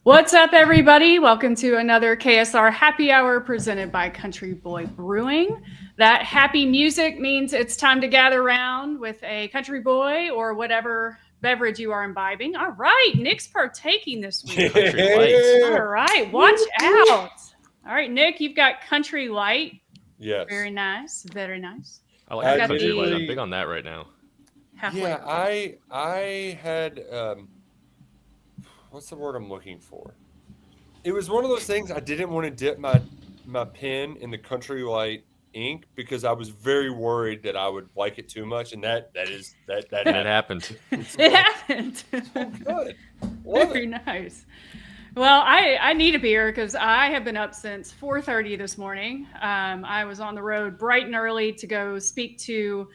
What's up, everybody? Welcome to another KSR Happy Hour presented by Country Boy Brewing. That happy music means it's time to gather around with a Country Boy or whatever beverage you are imbibing. All right, Nick's partaking this week. Country Light. All right, watch out. All right, Nick, you've got Country Light. Yes. Very nice, very nice. I like got Country the- Light. I'm big on that right now. Halfway. Yeah, I had what's the word I'm looking for? It was one of those things I didn't want to dip my pen in the Country Light ink because I was very worried that I would like it too much, and that And it happened. It happened. So good. Love Very it. nice. Well, I need a beer because I have been up since 4:30 this morning. I was on the road bright and early to go speak to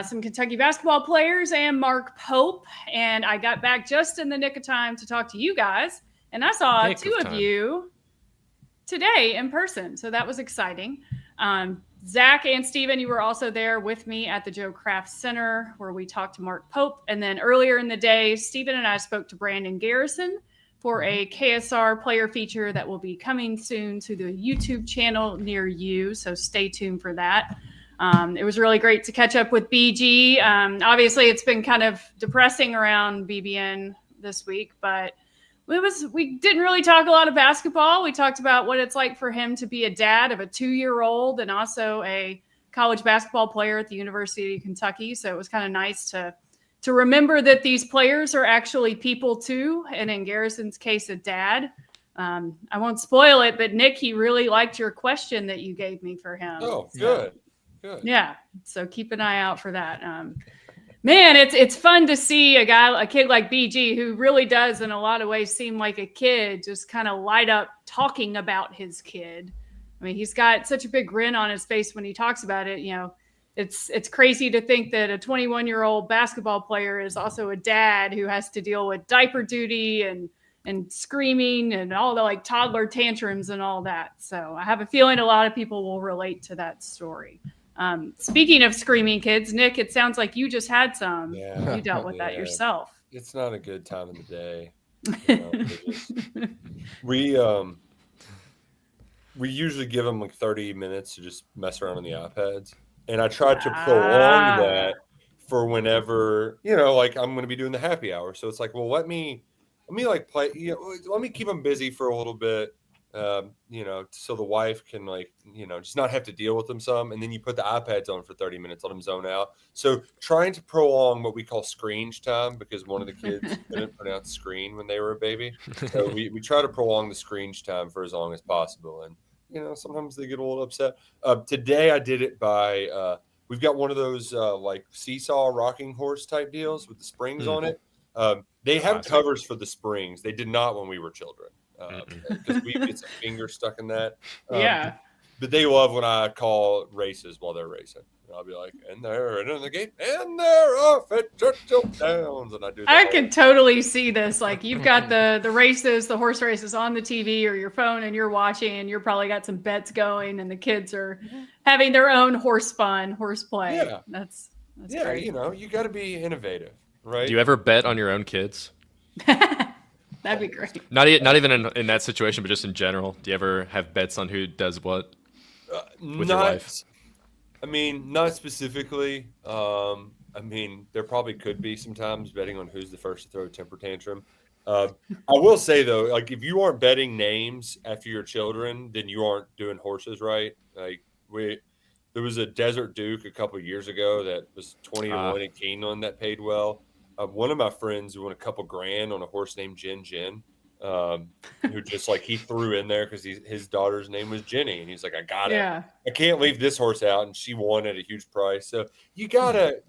some Kentucky basketball players and Mark Pope, and I got back just in the nick of time to talk to you guys. And I saw Nick two of of time. you today in person, so that was exciting. Zach and Steven, you were also there with me at the Joe Kraft Center where we talked to Mark Pope. And then earlier in the day, Steven and I spoke to Brandon Garrison for a KSR player feature that will be coming soon to the YouTube channel near you. So stay tuned for that. It was really great to catch up with BG. Obviously, it's been kind of depressing around BBN this week, but we didn't really talk a lot of basketball. We talked about what it's like for him to be a dad of a 2-year-old and also a college basketball player at the University of Kentucky. So it was kind of nice to remember that these players are actually people too. And in Garrison's case, a dad. I won't spoil it, but Nick, he really liked your question that you gave me for him. Oh, good. Good. Yeah. So keep an eye out for that. Man, it's fun to see a kid like BG who really does in a lot of ways seem like a kid just kind of light up talking about his kid. I mean, he's got such a big grin on his face when he talks about it. You know, it's crazy to think that a 21-year-old basketball player is also a dad who has to deal with diaper duty and screaming and all the like toddler tantrums and all that. So I have a feeling a lot of people will relate to that story. Speaking of screaming kids, Nick, it sounds like you just had some. Yeah. You dealt with that Yeah. yourself. It's not a good time of the day. We usually give them like 30 minutes to just mess around on the iPads, and I tried to prolong that for whenever like I'm going to be doing the happy hour. So it's like, well, let me like play. Let me keep them busy for a little bit. So the wife can just not have to deal with them some, and then you put the iPads on for 30 minutes, let them zone out. So trying to prolong what we call screenge time, because one of the kids couldn't pronounce screen when they were a baby. So we try to prolong the screenge time for as long as possible. And, sometimes they get a little upset. Today I did it by, we've got one of those like seesaw rocking horse type deals with the springs on it. They have covers for the springs. They did not when we were children. Because we get some fingers stuck in that. Yeah. But they love when I call races while they're racing. And I'll be like, and they're in the gate, and they're off at Churchill Downs. And I do that. I can totally see this. Like you've got the races, the horse races on the TV or your phone and you're watching and you're probably got some bets going and the kids are having their own horse play. Yeah. That's Yeah, great. you got to be innovative, right? Do you ever bet on your own kids? That'd be great. Not even in that situation, but just in general. Do you ever have bets on who does what with your wife? I mean, not specifically. I mean, there probably could be sometimes betting on who's the first to throw a temper tantrum. I will say though, like if you aren't betting names after your children, then you aren't doing horses right. Like there was a Desert Duke a couple of years ago that was 20-1 at Keeneland that paid well. One of my friends won a couple grand on a horse named Jin, who just like he threw in there because his daughter's name was Jenny, and he's like, I got it. Yeah. I can't leave this horse out, and she won at a huge price. So you gotta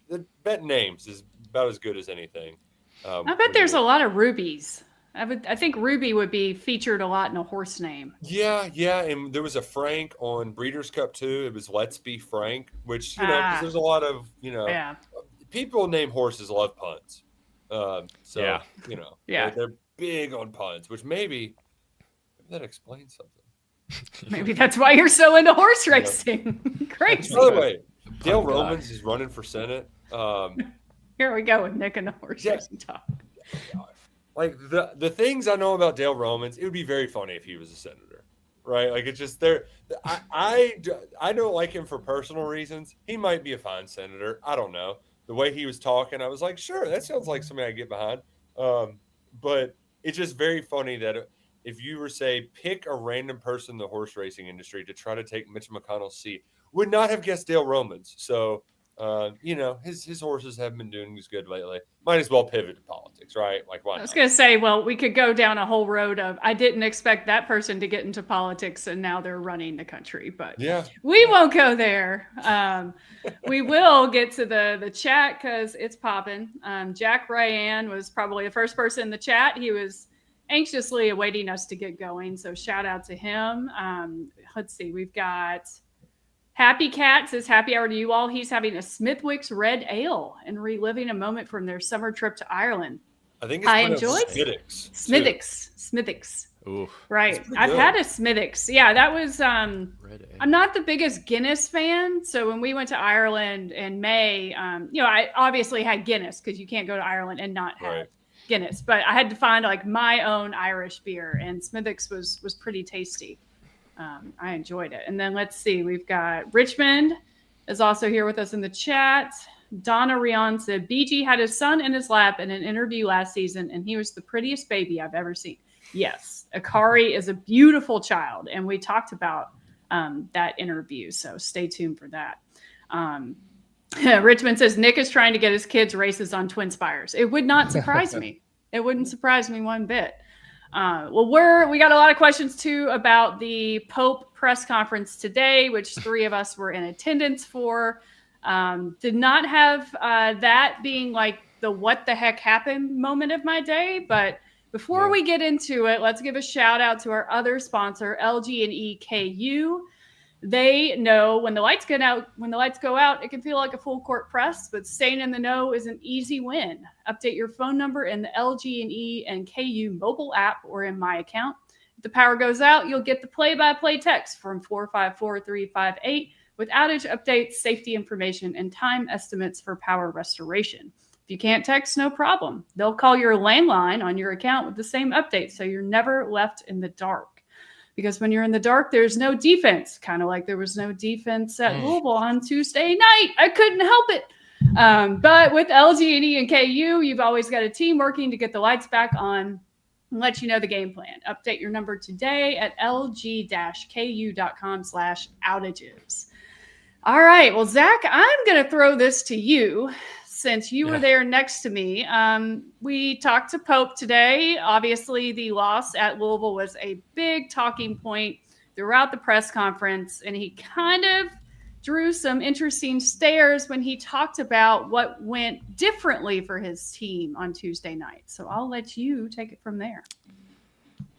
the bet names is about as good as anything. I bet there's a lot of rubies. I think Ruby would be featured a lot in a horse name. Yeah, and there was a Frank on Breeders' Cup too. It was Let's Be Frank, which because there's a lot of people name horses love puns. They're big on puns, which maybe that explains something. Maybe that's why you're so into horse racing. Crazy. By the way, Dale Romans is running for Senate. Here we go with Nick and the horse racing talk. like the things I know about Dale Romans, it would be very funny if he was a senator, right? Like it's just there. I don't like him for personal reasons. He might be a fine senator. I don't know. The way he was talking, I was like, sure, that sounds like something I get behind. But it's just very funny that if you were say pick a random person in the horse racing industry to try to take Mitch McConnell's seat, would not have guessed Dale Romans. So his horses haven't been doing as good lately. Might as well pivot to politics, right? Like why? I was going to say, well, we could go down a whole road of I didn't expect that person to get into politics, and now they're running the country. But we won't go there. We will get to the chat because it's popping. Jack Ryan was probably the first person in the chat. He was anxiously awaiting us to get going, so shout out to him. Let's see, we've got Happy Cat says, happy hour to you all. He's having a Smithwick's Red Ale and reliving a moment from their summer trip to Ireland. I think I enjoyed Smithwick's. Ooh, right. I've had a Smithwick's. Yeah, that was I'm not the biggest Guinness fan. So when we went to Ireland in May, I obviously had Guinness because you can't go to Ireland and not have Guinness. But I had to find like my own Irish beer, and Smithwick's was pretty tasty. I enjoyed it. And then let's see, we've got Richmond is also here with us in the chat. Donna Rion said, BG had his son in his lap in an interview last season, and he was the prettiest baby I've ever seen. Yes, Akari is a beautiful child, and we talked about that interview, so stay tuned for that. Richmond says, Nick is trying to get his kids races on Twin Spires. It would not surprise me. It wouldn't surprise me one bit. We got a lot of questions too about the Pope press conference today, which 3 of us were in attendance for. Did not have that being like the what the heck happened moment of my day. But before we get into it, let's give a shout out to our other sponsor, LG&E KU. They know when the lights go out, it can feel like a full court press, but staying in the know is an easy win. Update your phone number in the LG&E and KU mobile app or in My Account. If the power goes out, you'll get the play-by-play text from 454-358 with outage updates, safety information, and time estimates for power restoration. If you can't text, no problem. They'll call your landline on your account with the same update, so you're never left in the dark. Because when you're in the dark, there's no defense, kind of like there was no defense at Louisville on Tuesday night. I couldn't help it. But with LG&E and KU, you've always got a team working to get the lights back on and let you know the game plan. Update your number today at lg-ku.com/outages. All right. Well, Zach, I'm going to throw this to you. Since you were there next to me, we talked to Pope today. Obviously, the loss at Louisville was a big talking point throughout the press conference, and he kind of drew some interesting stares when he talked about what went differently for his team on Tuesday night. So I'll let you take it from there.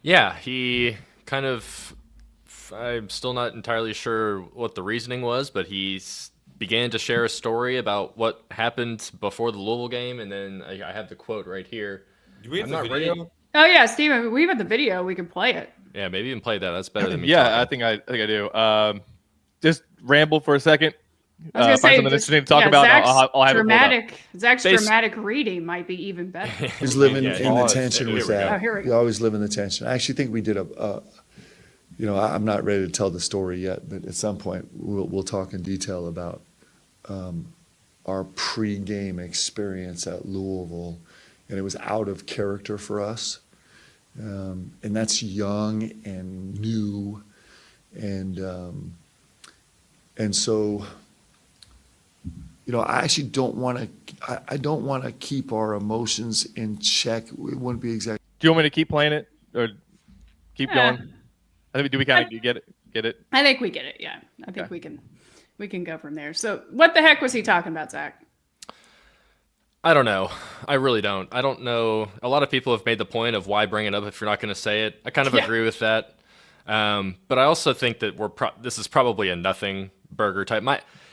Yeah, he kind of, I'm still not entirely sure what the reasoning was, but he's began to share a story about what happened before the Louisville game, and then I have the quote right here. Do we have the video? Oh yeah, Steven, we have the video. We can play it. Yeah, maybe even play that. That's better than me. I think I do. Just ramble for a second. I was find something interesting to talk about. I'll have Zach's dramatic reading might be even better. He's living in the tension with that. Here we go. You always live in the tension. I actually think we did I'm not ready to tell the story yet, but at some point we'll talk in detail about our pre-game experience at Louisville, and it was out of character for us, and that's young and new, and so I actually don't want to. I don't want to keep our emotions in check. It wouldn't be exactly. Do you want me to keep playing it or keep going? I think do we kind of get it? Get it? I think we get it. Yeah, I think we can go from there. So what the heck was he talking about, Zach? I don't know. I really don't. I don't know. A lot of people have made the point of why bring it up if you're not going to say it. I kind of agree with that. But I also think that this is probably a nothing burger type.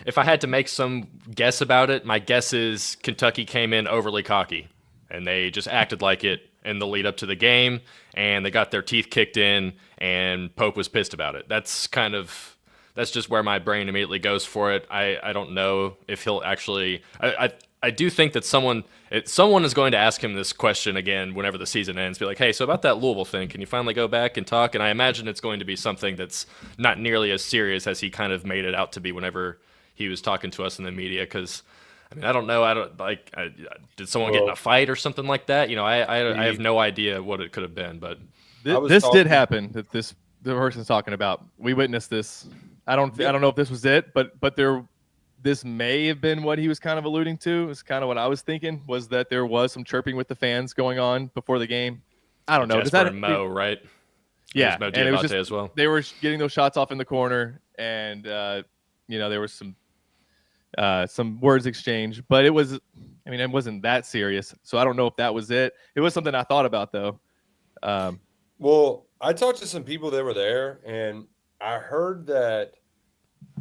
If I had to make some guess about it, my guess is Kentucky came in overly cocky and they just acted like it in the lead up to the game, and they got their teeth kicked in, and Pope was pissed about it. That's just where my brain immediately goes for it. I don't know if he'll actually. I do think that someone is going to ask him this question again whenever the season ends. Be like, hey, so about that Louisville thing, can you finally go back and talk? And I imagine it's going to be something that's not nearly as serious as he kind of made it out to be whenever he was talking to us in the media. Because I mean, I don't know. Did someone get in a fight or something like that? You know, I have no idea what it could have been, but this did happen. That the person's talking about. We witnessed this. I don't know if this was it, but this may have been what he was kind of alluding to. It's kind of what I was thinking, was that there was some chirping with the fans going on before the game. I don't know. Jasper and Mo, right? Yeah, Mo and it was just, as well. They were getting those shots off in the corner, and there was some words exchanged, but it wasn't that serious. So I don't know if that was it. It was something I thought about though. Well, I talked to some people that were there, and I heard that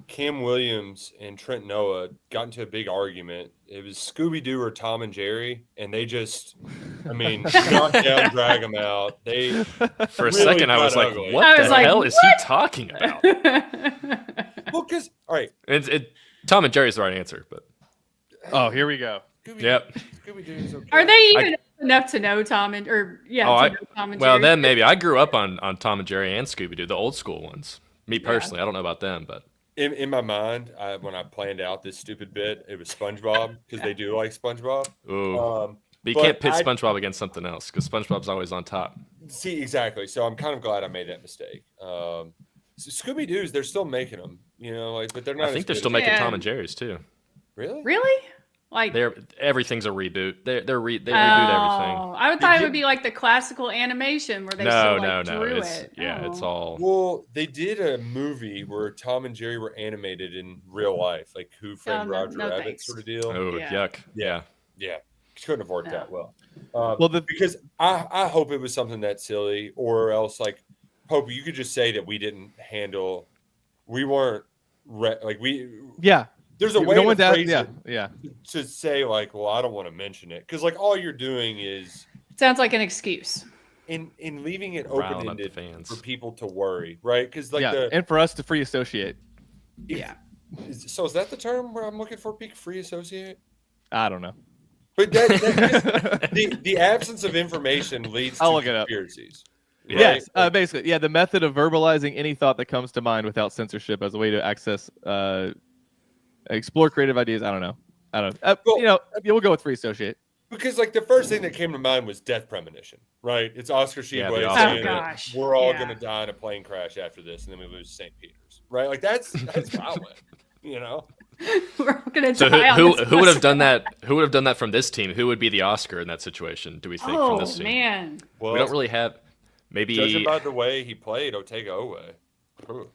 Cam Williams and Trent Noah got into a big argument. It was Scooby-Doo or Tom and Jerry, and they just, knock down, drag them out. They For a second, I was like, ugly. what the hell is he talking about? Well, because, all right. Tom and Jerry's the right answer, but. Oh, here we go. Yep. Scooby-Doo is okay. Are they even enough to know Tom and Jerry? Well, then maybe. I grew up on Tom and Jerry and Scooby-Doo, the old school ones. Me personally, I don't know about them, but. In my mind, when I planned out this stupid bit, it was SpongeBob, because they do like SpongeBob. Ooh. But you can't pit SpongeBob against something else, because SpongeBob's always on top. See, exactly. So I'm kind of glad I made that mistake. Scooby-Doo's, they're still making them, but they're not. I think they're still making Tom and Jerry's too. Really? Really? Like everything's a reboot. They reboot everything. I thought it would be like the classical animation where they drew it. Yeah, it's all. Well, they did a movie where Tom and Jerry were animated in real life, like Who Framed Roger Rabbit thanks. sort of deal. Oh, yuck! Yeah. Couldn't have worked that well. Because I hope it was something that silly, or else Hope, you could just say that we weren't There's a way to phrase it to say well, I don't want to mention it, because all you're doing is sounds like an excuse in leaving it open-ended for people to worry, right? Because and for us to free associate. So is that the term where I'm looking for? Free associate? I don't know. But the absence of information leads to conspiracies. Right? Yes, basically, the method of verbalizing any thought that comes to mind without censorship as a way to access. Explore creative ideas. I don't know. We'll go with free associate. Because the first thing that came to mind was Death Premonition, right? It's Oscar Sheboygan saying we're all going to die in a plane crash after this, and then we lose St. Peter's, right? That's violent, We're going to so die. Who would have done that? Who would have done that from this team? Who would be the Oscar in that situation? Do we think from this team? Oh man, well, we don't really have. Maybe judging by the way he played Otega Owe.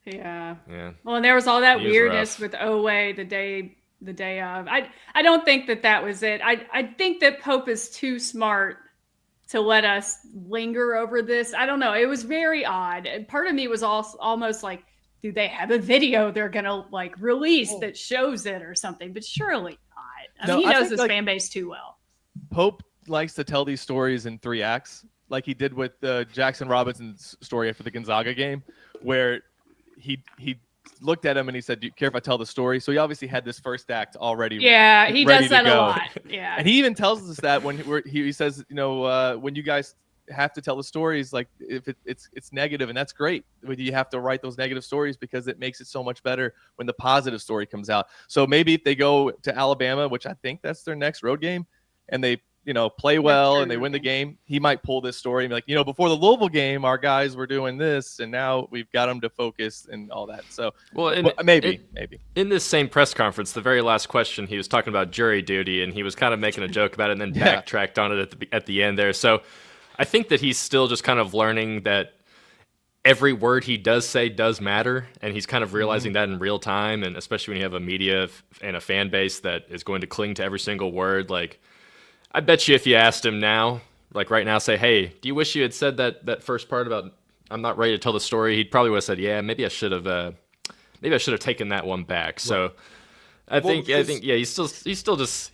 Yeah. Yeah. Well, and there was all that He was weirdness rough. with Owe the day of. I don't think that was it. I think that Pope is too smart to let us linger over this. I don't know. It was very odd. And part of me was almost like, do they have a video they're gonna release that shows it or something? But surely not. I mean, he knows his fan base too well. Pope likes to tell these stories in 3 acts, like he did with Jackson Robinson's story after the Gonzaga game, where he looked at him and he said, "Do you care if I tell the story?" So he obviously had this first act already. Yeah, he does that a lot. Yeah, and he even tells us that when he says, when you guys have to tell the stories, if it's negative, and that's great. You have to write those negative stories because it makes it so much better when the positive story comes out. So maybe if they go to Alabama, which I think that's their next road game, and they play well and they win the game, he might pull this story and be like, before the Louisville game, our guys were doing this, and now we've got them to focus and all that. So, maybe. In this same press conference, the very last question, he was talking about jury duty, and he was kind of making a joke about it, and then backtracked on it at the end there. So, I think that he's still just kind of learning that every word he does say does matter, and he's kind of realizing that in real time, and especially when you have a media and a fan base that is going to cling to every single word, I bet you if you asked him now, right now, say, hey, do you wish you had said that first part about I'm not ready to tell the story? He probably would have said, yeah, maybe I should have taken that one back. So I think he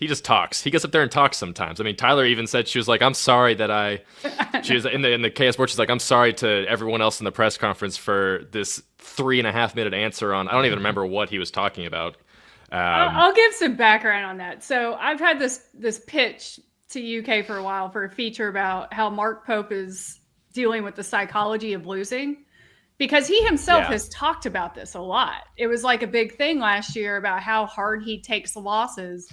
just talks. He gets up there and talks sometimes. I mean, Tyler even said, she was like, I'm sorry that she was in the KS Sports. She's like, I'm sorry to everyone else in the press conference for this 3.5 minute answer on, I don't even remember what he was talking about. I'll give some background on that. So I've had this pitch to UK for a while for a feature about how Mark Pope is dealing with the psychology of losing, because he himself has talked about this a lot. It was like a big thing last year about how hard he takes losses.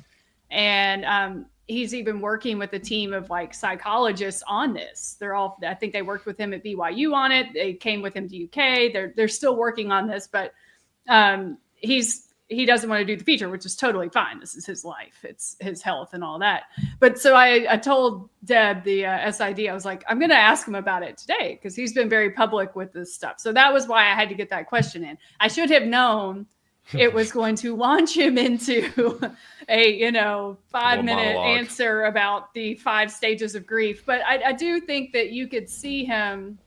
And he's even working with a team of like psychologists on this. I think they worked with him at BYU on it. They came with him to UK. They're still working on this, but he doesn't want to do the feature, which is totally fine. This is his life. It's his health and all that. But so I told Deb, the SID, I was like, I'm going to ask him about it today because he's been very public with this stuff. So that was why I had to get that question in. I should have known it was going to launch him into a 5-minute answer about the 5 stages of grief. But I do think that you could see him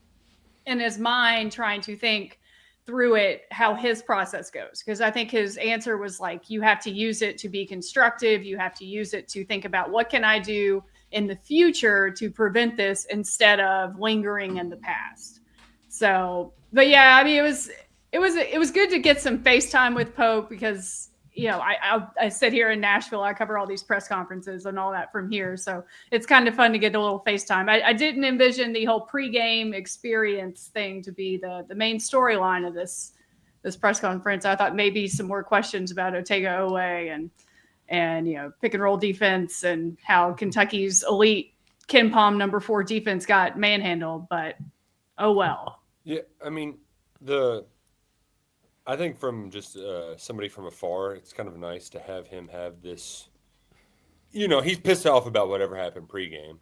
in his mind trying to think through it, how his process goes. Because I think his answer was like, you have to use it to be constructive. You have to use it to think about what can I do in the future to prevent this instead of lingering in the past. So, but yeah, I mean, it was good to get some FaceTime with Pope because, I sit here in Nashville. I cover all these press conferences and all that from here. So it's kind of fun to get a little FaceTime. I didn't envision the whole pregame experience thing to be the main storyline of this press conference. I thought maybe some more questions about Otega Oweh and pick and roll defense and how Kentucky's elite Ken Palm number 4 defense got manhandled, but oh well. Yeah, I mean, I think from just somebody from afar, it's kind of nice to have him have this. He's pissed off about whatever happened pregame.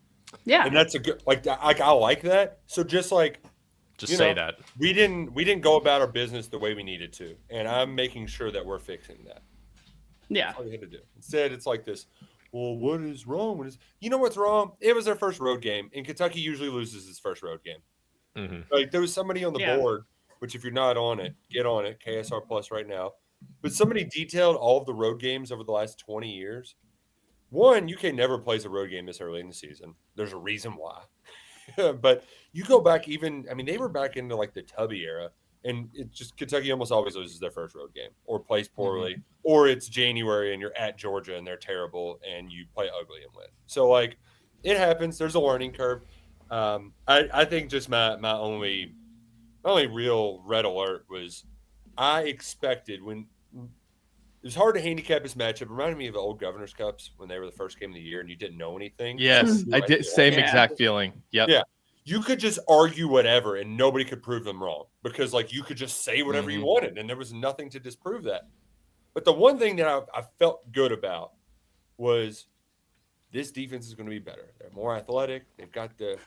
Yeah, and that's a good I like that. So just say that we didn't go about our business the way we needed to, and I'm making sure that we're fixing that. Yeah, that's all you had to do. Instead, it's like this. Well, what is wrong? What's wrong? It was their first road game, and Kentucky usually loses its first road game. Mm-hmm. Like there was somebody on the board. Which if you're not on it, get on it, KSR Plus right now. But somebody detailed all of the road games over the last 20 years. One, UK never plays a road game this early in the season. There's a reason why. But you go back they were back into like the Tubby era, and it's just Kentucky almost always loses their first road game or plays poorly, or it's January and you're at Georgia and they're terrible and you play ugly and win. So like it happens. There's a learning curve. I think just my only real red alert was I expected when it was hard to handicap this matchup. It reminded me of the old Governor's Cups when they were the first game of the year and you didn't know anything. Yes, I did. Same exact feeling. Yep. Yeah. You could just argue whatever and nobody could prove them wrong because you could just say whatever you wanted and there was nothing to disprove that. But the one thing that I felt good about was this defense is going to be better. They're more athletic. They've got the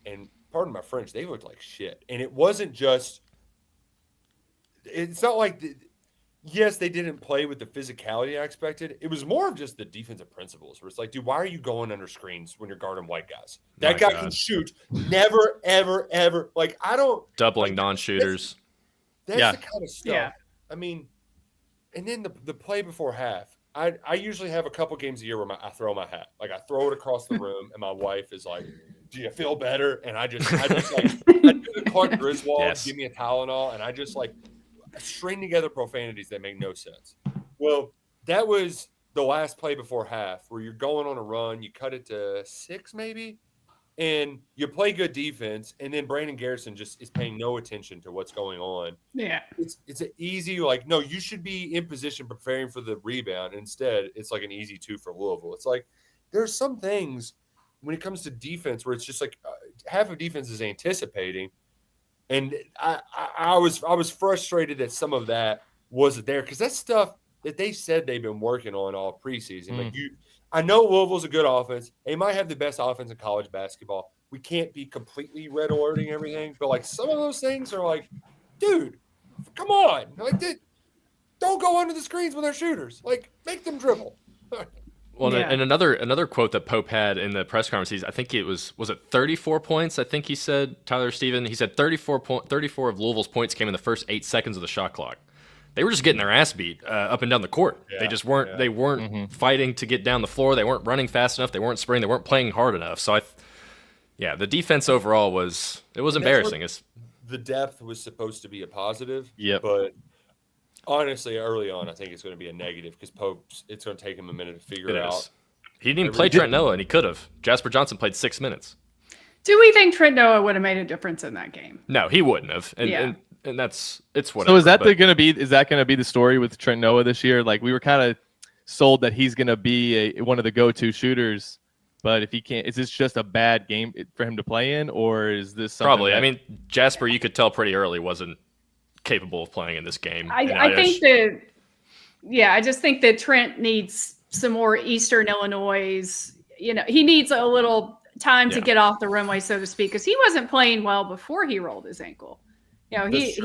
and pardon my French, they looked like shit. And it wasn't just – it's not like yes, they didn't play with the physicality I expected. It was more of just the defensive principles where it's like, dude, why are you going under screens when you're guarding white guys? That guy can shoot. Never, ever, ever. Like, I don't – doubling non-shooters. That's the kind of stuff. Yeah. I mean, and then the play before half. I usually have a couple games a year where I throw my hat. Like, I throw it across the room, and my wife is like, do you feel better? And I just I do the Clark Griswold, give me a Tylenol, and I just like string together profanities that make no sense. Well, that was the last play before half where you're going on a run, you cut it to 6 maybe, and you play good defense, and then Brandon Garrison just is paying no attention to what's going on. Yeah. It's an easy, no, you should be in position preparing for the rebound. Instead, it's like an easy 2 for Louisville. It's like there's some things when it comes to defense where it's just like half of defense is anticipating. And I was frustrated that some of that wasn't there because that's stuff that they said they've been working on all preseason. I know Louisville's a good offense. They might have the best offense in college basketball. We can't be completely red alerting everything, but like some of those things are like, dude, come on. Like, don't go under the screens when they're shooters. Like, make them dribble. Well, and another quote that Pope had in the press conference, I think it was it 34 points? I think he said, Tyler Steven, he said 34 of Louisville's points came in the first 8 seconds of the shot clock. They were just getting their ass beat up and down the court. Yeah, they just weren't. Yeah. They weren't fighting to get down the floor. They weren't running fast enough. They weren't sprinting. They weren't playing hard enough. So the defense overall was embarrassing. The depth was supposed to be a positive. Yep. But Honestly, early on, I think it's going to be a negative because Pope's. It's going to take him a minute to figure It out. is. He didn't even play Trent Noah, and he could have. Jasper Johnson played 6 minutes. Do we think Trent Noah would have made a difference in that game? No, he wouldn't have. And Yeah. and it's whatever. So is that but going to be the story with Trent Noah this year? Like we were kind of sold that he's going to be one of the go-to shooters, but if he can't, is this just a bad game for him to play in, or is this something probably? that- I mean, Jasper, you could tell pretty early wasn't capable of playing in this game. I think that, I just think that Trent needs some more Eastern Illinois. He needs a little time to get off the runway, so to speak, because he wasn't playing well before he rolled his ankle. His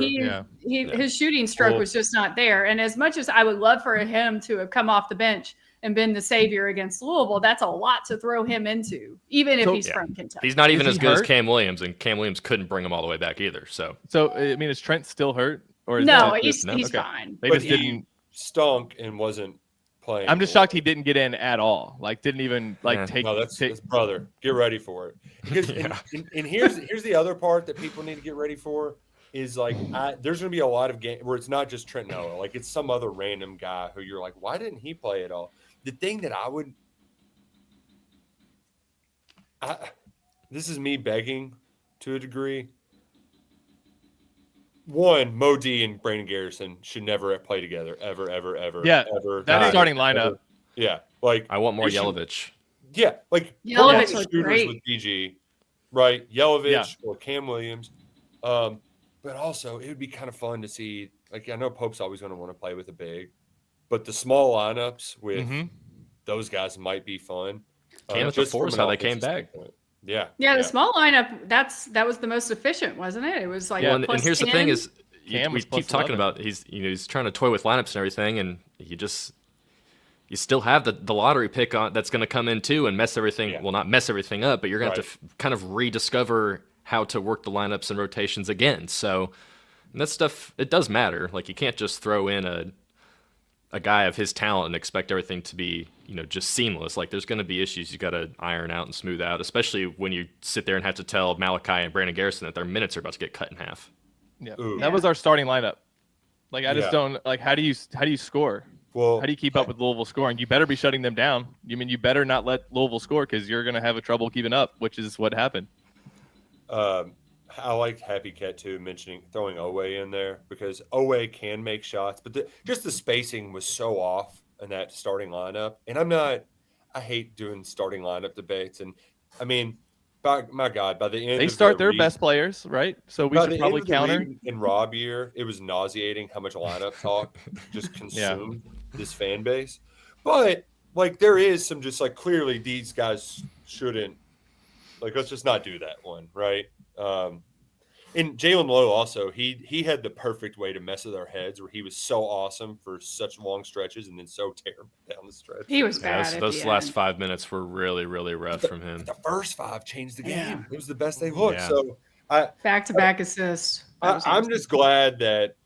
shooting stroke was just not there. And as much as I would love for him to have come off the bench and been the savior against Louisville, that's a lot to throw him into, even if he's from Kentucky. He's not even Is as he good as hurt? Cam Williams, and Cam Williams couldn't bring him all the way back either. So I mean, is Trent still hurt, or is No, that he's okay. fine. They But just he didn't. stunk and wasn't playing. I'm just shocked he didn't get in at all. Like didn't even take. No, that's brother. Get ready for it. Because, and here's the other part that people need to get ready for is like there's going to be a lot of games where it's not just Trent Noah, like it's some other random guy who you're like, why didn't he play at all? The thing that this is me begging to a degree. One, Mo D and Brandon Garrison should never have played together, ever. Yeah, ever. that ever, starting lineup. ever. Yeah, like I want more they should- Yelovich. Yeah, like Yelovich put was shooters great. with BG, right? Yelovich Yeah. or Cam Williams. But also it would be kind of fun to see. Like I know Pope's always going to want to play with a big, but the small lineups with those guys might be fun. Cam at the four is how they came back. Standpoint. Yeah. Yeah, the small lineup, that was the most efficient, wasn't it? It was like Well, and here's the thing is Cam we was plus keep talking 11. about he's trying to toy with lineups and everything, and you still have the lottery pick on that's going to come in too and mess everything. Well, not mess everything up, but you're going to have to kind of rediscover how to work the lineups and rotations again. So and that stuff, it does matter. Like you can't just throw in a guy of his talent and expect everything to be just seamless. Like there's going to be issues you got to iron out and smooth out, especially when you sit there and have to tell Malachi and Brandon Garrison that their minutes are about to get cut in half. Yeah, Ooh. that was our starting lineup. Like I just don't like. How do you score? Well, How do you keep up with Louisville scoring? You better be shutting them down. You better not let Louisville score because you're going to have a trouble keeping up, which is what happened. I liked Happy Cat too throwing Owe in there because Owe can make shots, but just the spacing was so off in that starting lineup. And I hate doing starting lineup debates. And I mean, my God, by the end They of start their Reed- best players, right? So we by should the probably end of the counter. Reed and Rob year, it was nauseating how much lineup talk just consumed this fan base. But like, there is some just like clearly these guys shouldn't let's just not do that one, right? And Jalen Lowe also, he had the perfect way to mess with our heads where he was so awesome for such long stretches and then so terrible down the stretch. He was bad. Those last 5 minutes were really, really rough from him. The first 5 changed the game. Yeah. It was the best they've looked. Yeah. So Back-to-back assists. I'm just glad that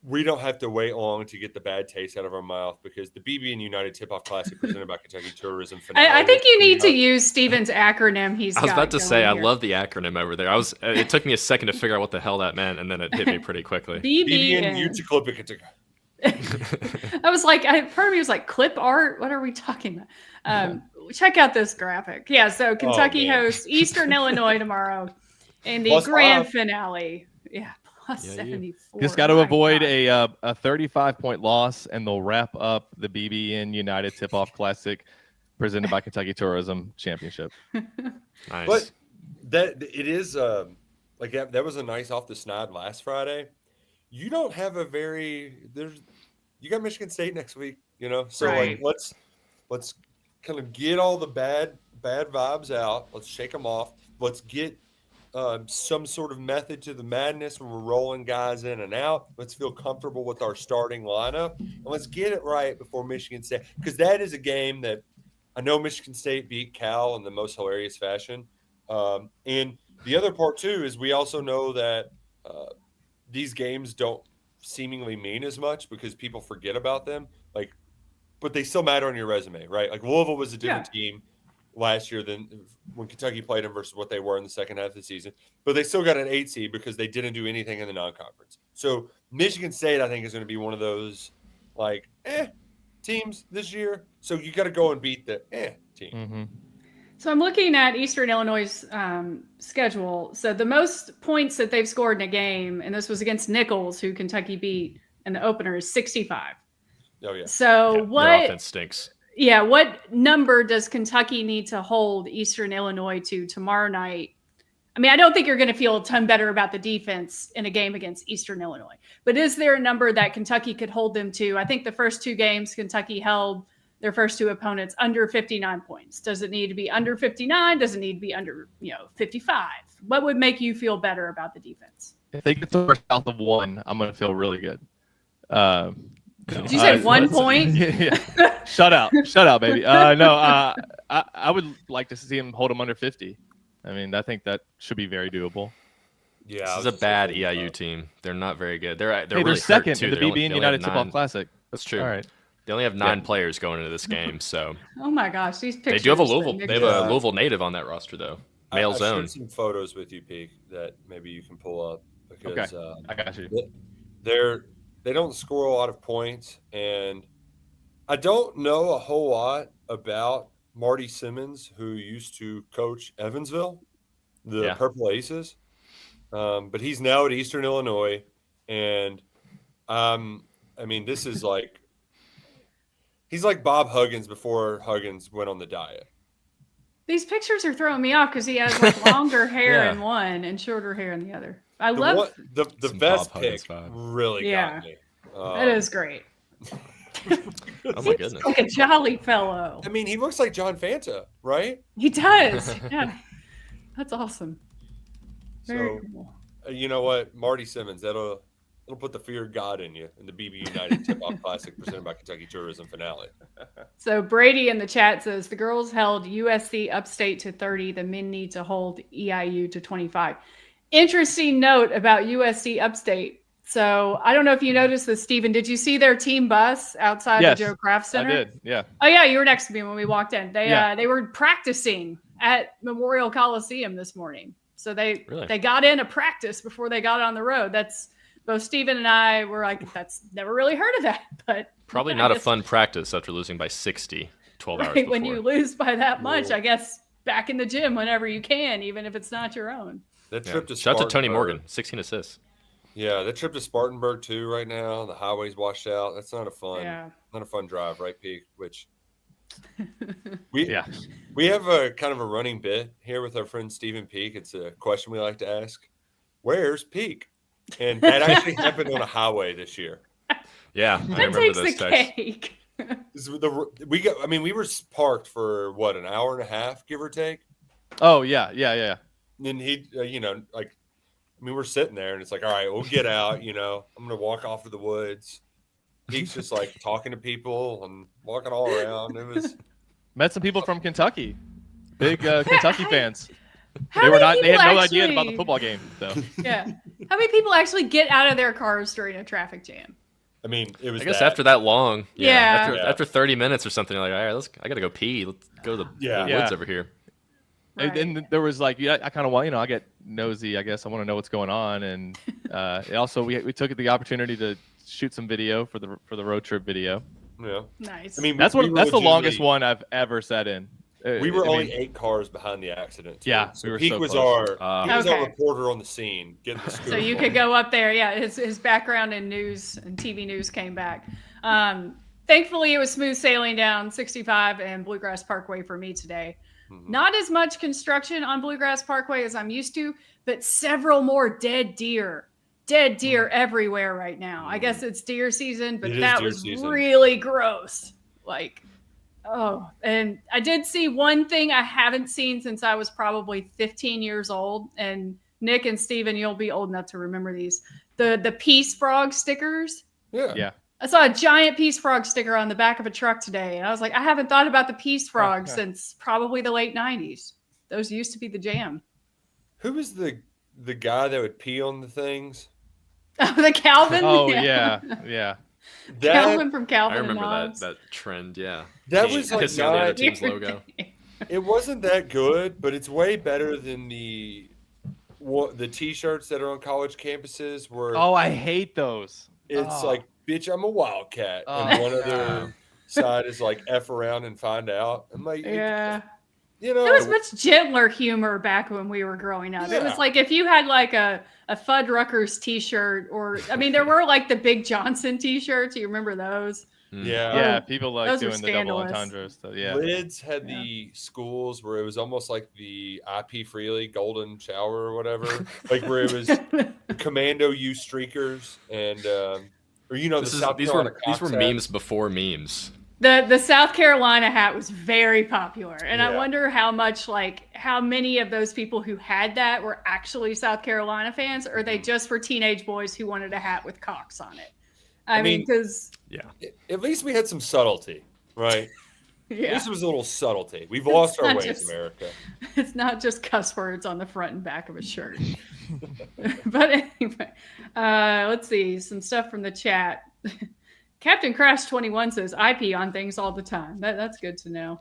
we don't have to wait long to get the bad taste out of our mouth because the BB&U United Tip-Off Classic presented by Kentucky Tourism finale. I think you need to use Steven's acronym. I was about to say, I love the acronym over there. It took me a second to figure out what the hell that meant, and then it hit me pretty quickly. BB&U to clip it. I was like, part of me was like, clip art? What are we talking about? Check out this graphic. Yeah, so Kentucky hosts Eastern Illinois tomorrow in the grand finale. Yeah, plus 74. Just got to avoid a 35-point loss, and they'll wrap up the BB&U United Tip-Off Classic presented by Kentucky Tourism Championship. Nice. But it is that was a nice off the snide last Friday. You don't have you got Michigan State next week, so Right. like let's kind of get all the bad vibes out. Let's shake them off. Let's get some sort of method to the madness when we're rolling guys in and out. Let's feel comfortable with our starting lineup and let's get it right before Michigan State, because that is a game that I know Michigan State beat Cal in the most hilarious fashion. And the other part too is we also know that these games don't seemingly mean as much because people forget about them. But they still matter on your resume, right? Like Louisville was a different team last year than when Kentucky played them versus what they were in the second half of the season. But they still got an 8 seed because they didn't do anything in the non-conference. So Michigan State, I think, is going to be one of those like teams this year. So you got to go and beat the team. Mm-hmm. So I'm looking at Eastern Illinois' schedule. So the most points that they've scored in a game, and this was against Nichols, who Kentucky beat in the opener, is 65. Oh yeah. So Their offense stinks. Yeah, what number does Kentucky need to hold Eastern Illinois to tomorrow night? I mean, I don't think you're going to feel a ton better about the defense in a game against Eastern Illinois. But is there a number that Kentucky could hold them to? I think the first 2 games, Kentucky held their first 2 opponents under 59 points. Does it need to be under 59? Does it need to be under 55? What would make you feel better about the defense? If they get to south of 1, I'm going to feel really good. Did you say 1 point? Yeah. Shut out, baby. No, I would like to see him hold them under 50. I mean, I think that should be very doable. Yeah, This is a bad EIU team. They're not very good. They're They're really second hurt too. in the BB and United Tip-Off Classic. That's true. All right. They only have 9 players going into this game, so Oh my gosh, these pictures. they do have a Louisville. They have a Louisville native on that roster, though. Male I zone. shared some photos with you, Peak, that maybe you can pull up because I got you. they don't score a lot of points, and I don't know a whole lot about Marty Simmons, who used to coach Evansville, the Purple Aces, but he's now at Eastern Illinois, and I mean, this is like he's like Bob Huggins before Huggins went on the diet. These pictures are throwing me off because he has like longer hair in one and shorter hair in the other. I love the vest pick vibe. really got me. That is great. Oh my goodness. Like a jolly fellow. I mean, he looks like John Fanta, right? He does. Yeah. That's awesome. Very cool. You know what, Marty Simmons, that'll put the fear of God in you in the BB United Tip-Off Classic presented by Kentucky Tourism finale. So Brady in the chat says the girls held USC Upstate to 30. The men need to hold EIU to 25. Interesting note about USC Upstate. So I don't know if you noticed this, Stephen. Did you see their team bus outside the Joe Kraft Center? I did. Yeah. Oh yeah, you were next to me when we walked in. They were practicing at Memorial Coliseum this morning. So they got in a practice before they got on the road. That's both Stephen and I were like, that's never really heard of that. But probably not a fun practice after losing by 60 12 hours before. When you lose by that much, I guess back in the gym whenever you can, even if it's not your own. That trip to shout out to Tony Morgan, 16 assists. Yeah, that trip to Spartanburg too. Right now, the highway's washed out. That's not a fun drive, right, Pete? Which we have a kind of a running bit here with our friend Stephen Peak. It's a question we like to ask: where's Peak? And that actually happened on a highway this year. Yeah, I remember those texts. We were parked for what, an hour and a half, give or take. Oh yeah. And he, we're sitting there, and it's like, all right, we'll get out. I'm gonna walk off to the woods. He's just like talking to people and walking all around. It was met some people from Kentucky, big Kentucky fans. They had no idea about the football game. So yeah, how many people actually get out of their cars during a traffic jam? I mean, it was. I guess after that long, after 30 minutes or something, you're like, all right, I gotta go pee. Let's go to the woods over here. Right. And there was like, I kind of want, I get nosy, I guess. I want to know what's going on. And also we took the opportunity to shoot some video for the road trip video. Yeah. Nice. I mean, that's the longest one I've ever sat in. We were only 8 cars behind the accident. Too. Yeah. So Peak was our reporter on the scene. Getting the scoop. So you could go up there. Yeah. His background in news and TV news came back. Thankfully it was smooth sailing down 65 and Bluegrass Parkway for me today. Mm-hmm. Not as much construction on Bluegrass Parkway as I'm used to, but several more dead deer everywhere right now. I guess it's deer season, but that was really gross. And I did see one thing I haven't seen since I was probably 15 years old. And Nick and Steven, you'll be old enough to remember these. The Peace Frog stickers. Yeah. I saw a giant Peace Frog sticker on the back of a truck today. And I was like, I haven't thought about the Peace Frog since probably the late 90s. Those used to be the jam. Who was the guy that would pee on the things? The Calvin? Oh, yeah. Calvin from Calvin. I remember that trend, yeah. That was like the other team's logo. It wasn't that good, but it's way better than the T-shirts that are on college campuses where Oh, I hate those. it's Oh. like, bitch, I'm a wildcat, Oh, and one God. other side is like F around and find out. I'm like, Yeah. you There was know, much gentler humor back when we were growing up. It was Yeah. like if you had like a Fuddruckers t-shirt, or I mean, there were like the Big Johnson t-shirts. You remember those? yeah. Yeah, Oh, people like those were doing the double scandalous. entendre stuff. Yeah. Lids had Yeah. the schools where it was almost like the IP Freely Golden Shower or whatever, like where it was Commando U Streakers and or the South These Carolina were Cox hat. memes before memes. The South Carolina hat was very popular, and I Yeah. wonder how many of those people who had that were actually South Carolina fans, or they just were teenage boys who wanted a hat with Cox on it. I mean, because Yeah. At least we had some subtlety, right? At yeah, least it was a little subtlety. We've lost our not ways, just- America. it's not just cuss words on the front and back of a shirt. But anyway, let's see some stuff from the chat. Captain Crash 21 says, "I pee on things all the time." That's good to know.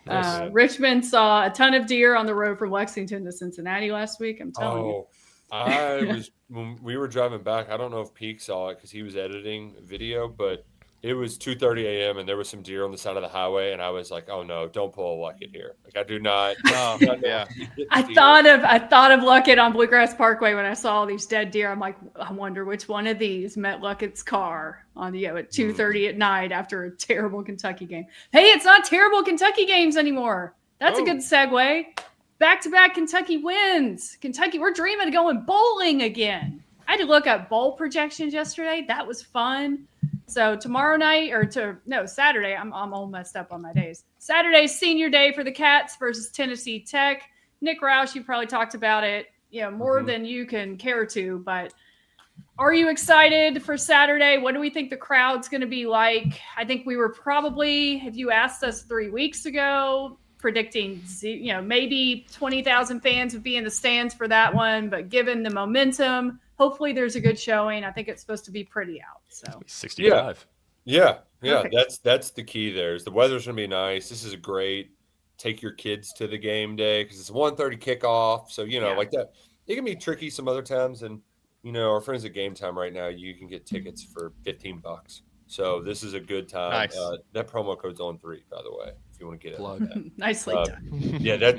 Nice. Richmond saw a ton of deer on the road from Lexington to Cincinnati last week. I'm telling you. I was when we were driving back. I don't know if Peak saw it because he was editing video, but it was 2:30 a.m. and there was some deer on the side of the highway, and I was like, "Oh no, don't pull a Luckett here!" Like I do not. Oh, not know yeah. if you get I deer. thought of Luckett on Bluegrass Parkway when I saw all these dead deer. I'm like, I wonder which one of these met Luckett's car on at 2:30 at night after a terrible Kentucky game. Hey, it's not terrible Kentucky games anymore. That's a Oh. good segue. Back-to-back Kentucky wins. Kentucky, we're dreaming of going bowling again. I had to look up bowl projections yesterday. That was fun. So tomorrow night Saturday, I'm all messed up on my days. Saturday's senior day for the Cats versus Tennessee Tech. Nick Roush, you probably talked about it, more than you can care to, but are you excited for Saturday? What do we think the crowd's going to be like? I think we were probably, if you asked us 3 weeks ago, predicting, maybe 20,000 fans would be in the stands for that one. But given the momentum, hopefully there's a good showing. I think it's supposed to be pretty out. So 65. Yeah. Perfect. That's the key. There is the weather's gonna be nice. This is a great take your kids to the game day because it's a 1:30 kickoff. So like that, it can be tricky some other times. And our friends at Game Time right now, you can get tickets for $15. So this is a good time. Nice. That promo code's on 3, by the way, if you want to get it. Nicely done. Yeah,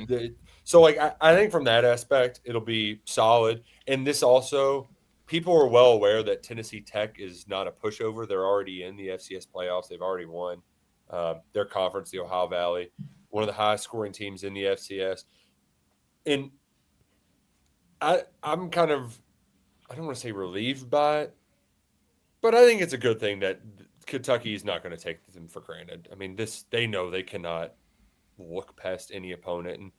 so I think from that aspect, it'll be solid. And this also, people are well aware that Tennessee Tech is not a pushover. They're already in the FCS playoffs. They've already won their conference, the Ohio Valley, one of the highest scoring teams in the FCS. And I'm kind of, I don't want to say relieved by it, but I think it's a good thing that Kentucky is not going to take them for granted. I mean, they know they cannot look past any opponent, and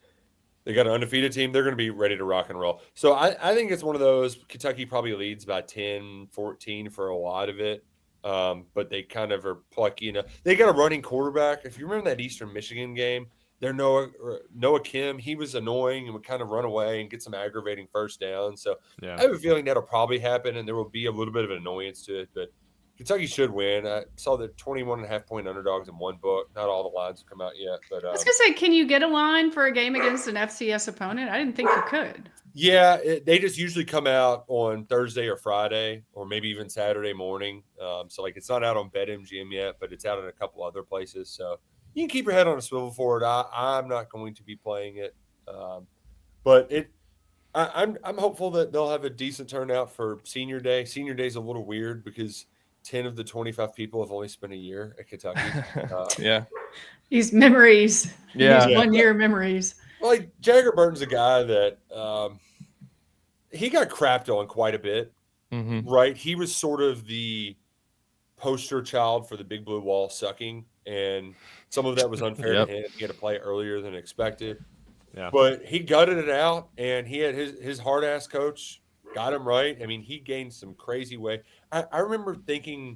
they got an undefeated team. They're going to be ready to rock and roll. So I think it's one of those. Kentucky probably leads by 10, 14 for a lot of it, but they kind of are plucky. They got a running quarterback. If you remember that Eastern Michigan game, Noah Kim, he was annoying and would kind of run away and get some aggravating first down. So Yeah. I have a feeling that'll probably happen, and there will be a little bit of an annoyance to it, but Kentucky should win. I saw the 21.5-point underdogs in one book. Not all the lines have come out yet, but I was going to say, can you get a line for a game against an FCS opponent? I didn't think you could. yeah, they just usually come out on Thursday or Friday, or maybe even Saturday morning. So it's not out on BetMGM yet, but it's out in a couple other places. So you can keep your head on a swivel for it. I'm not going to be playing it, but I'm hopeful that they'll have a decent turnout for Senior Day. Senior Day is a little weird because 10 of the 25 people have only spent a year at Kentucky. Yeah. These memories. Yeah. These one-year memories. Like Jagger Burton's a guy that he got crapped on quite a bit, right? He was sort of the poster child for the Big Blue Wall sucking, and some of that was unfair to him. He had to play earlier than expected. Yeah. But he gutted it out, and he had his hard-ass coach got him right. I mean, he gained some crazy weight. I remember thinking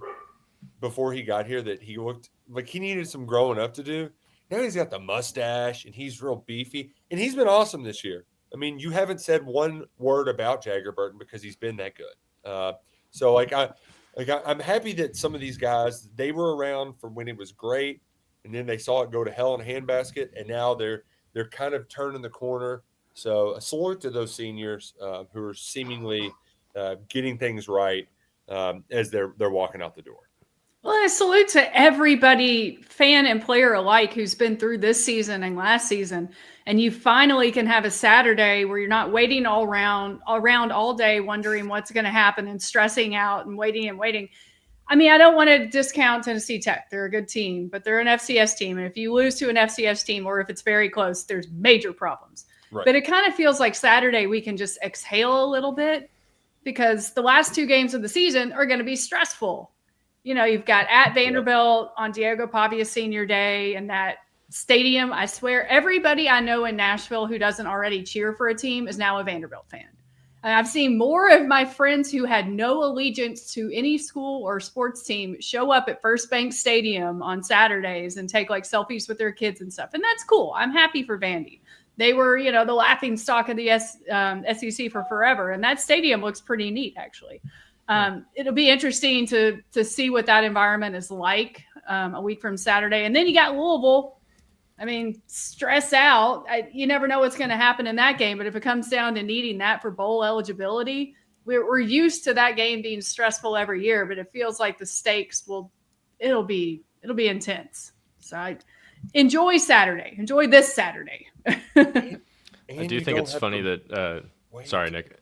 before he got here that he looked like he needed some growing up to do. Now he's got the mustache, and he's real beefy, and he's been awesome this year. I mean, you haven't said one word about Jagger Burton because he's been that good. So I'm happy that some of these guys, they were around for when it was great, and then they saw it go to hell in a handbasket, and now they're kind of turning the corner. So a salute to those seniors who are seemingly getting things right as they're walking out the door. Well, a salute to everybody, fan and player alike, who's been through this season and last season. And you finally can have a Saturday where you're not waiting around all day, wondering what's going to happen and stressing out and waiting and waiting. I mean, I don't want to discount Tennessee Tech. They're a good team, but they're an FCS team. And if you lose to an FCS team, or if it's very close, there's major problems. Right. But it kind of feels like Saturday we can just exhale a little bit, because the last 2 games of the season are going to be stressful. You know, you've got at Vanderbilt on Diego Pavia's senior day, and that stadium. I swear everybody I know in Nashville who doesn't already cheer for a team is now a Vanderbilt fan. And I've seen more of my friends who had no allegiance to any school or sports team show up at First Bank Stadium on Saturdays and take like selfies with their kids and stuff. And that's cool. I'm happy for Vandy. They were, you know, the laughing stock of the SEC for forever. And that stadium looks pretty neat, actually. It'll be interesting to see what that environment is like a week from Saturday. And then you got Louisville. I mean, stress out. You never know what's going to happen in that game. But if it comes down to needing that for bowl eligibility, we're used to that game being stressful every year. But it feels like the stakes it'll be intense. So enjoy Saturday. Enjoy this Saturday. I do think it's funny that sorry, Nick.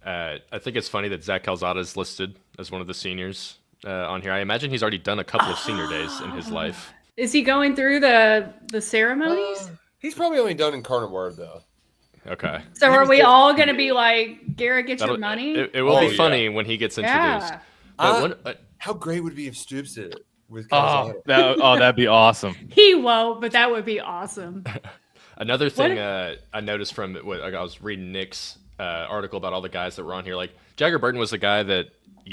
I think it's funny that Zach Calzada is listed as one of the seniors on here. I imagine he's already done a couple of senior days in his life. Is he going through the ceremonies? He's probably only done Incarnate Word, though. Okay. So are we all going to be like, Garrett, get your money? It will be funny when he gets introduced. Yeah. How great would it be if Stoops did it with Oh, Calzada? that'd be awesome. He won't, but that would be awesome. Another thing I noticed from I was reading Nick's article about all the guys that were on here. Like Jagger Burton was the guy that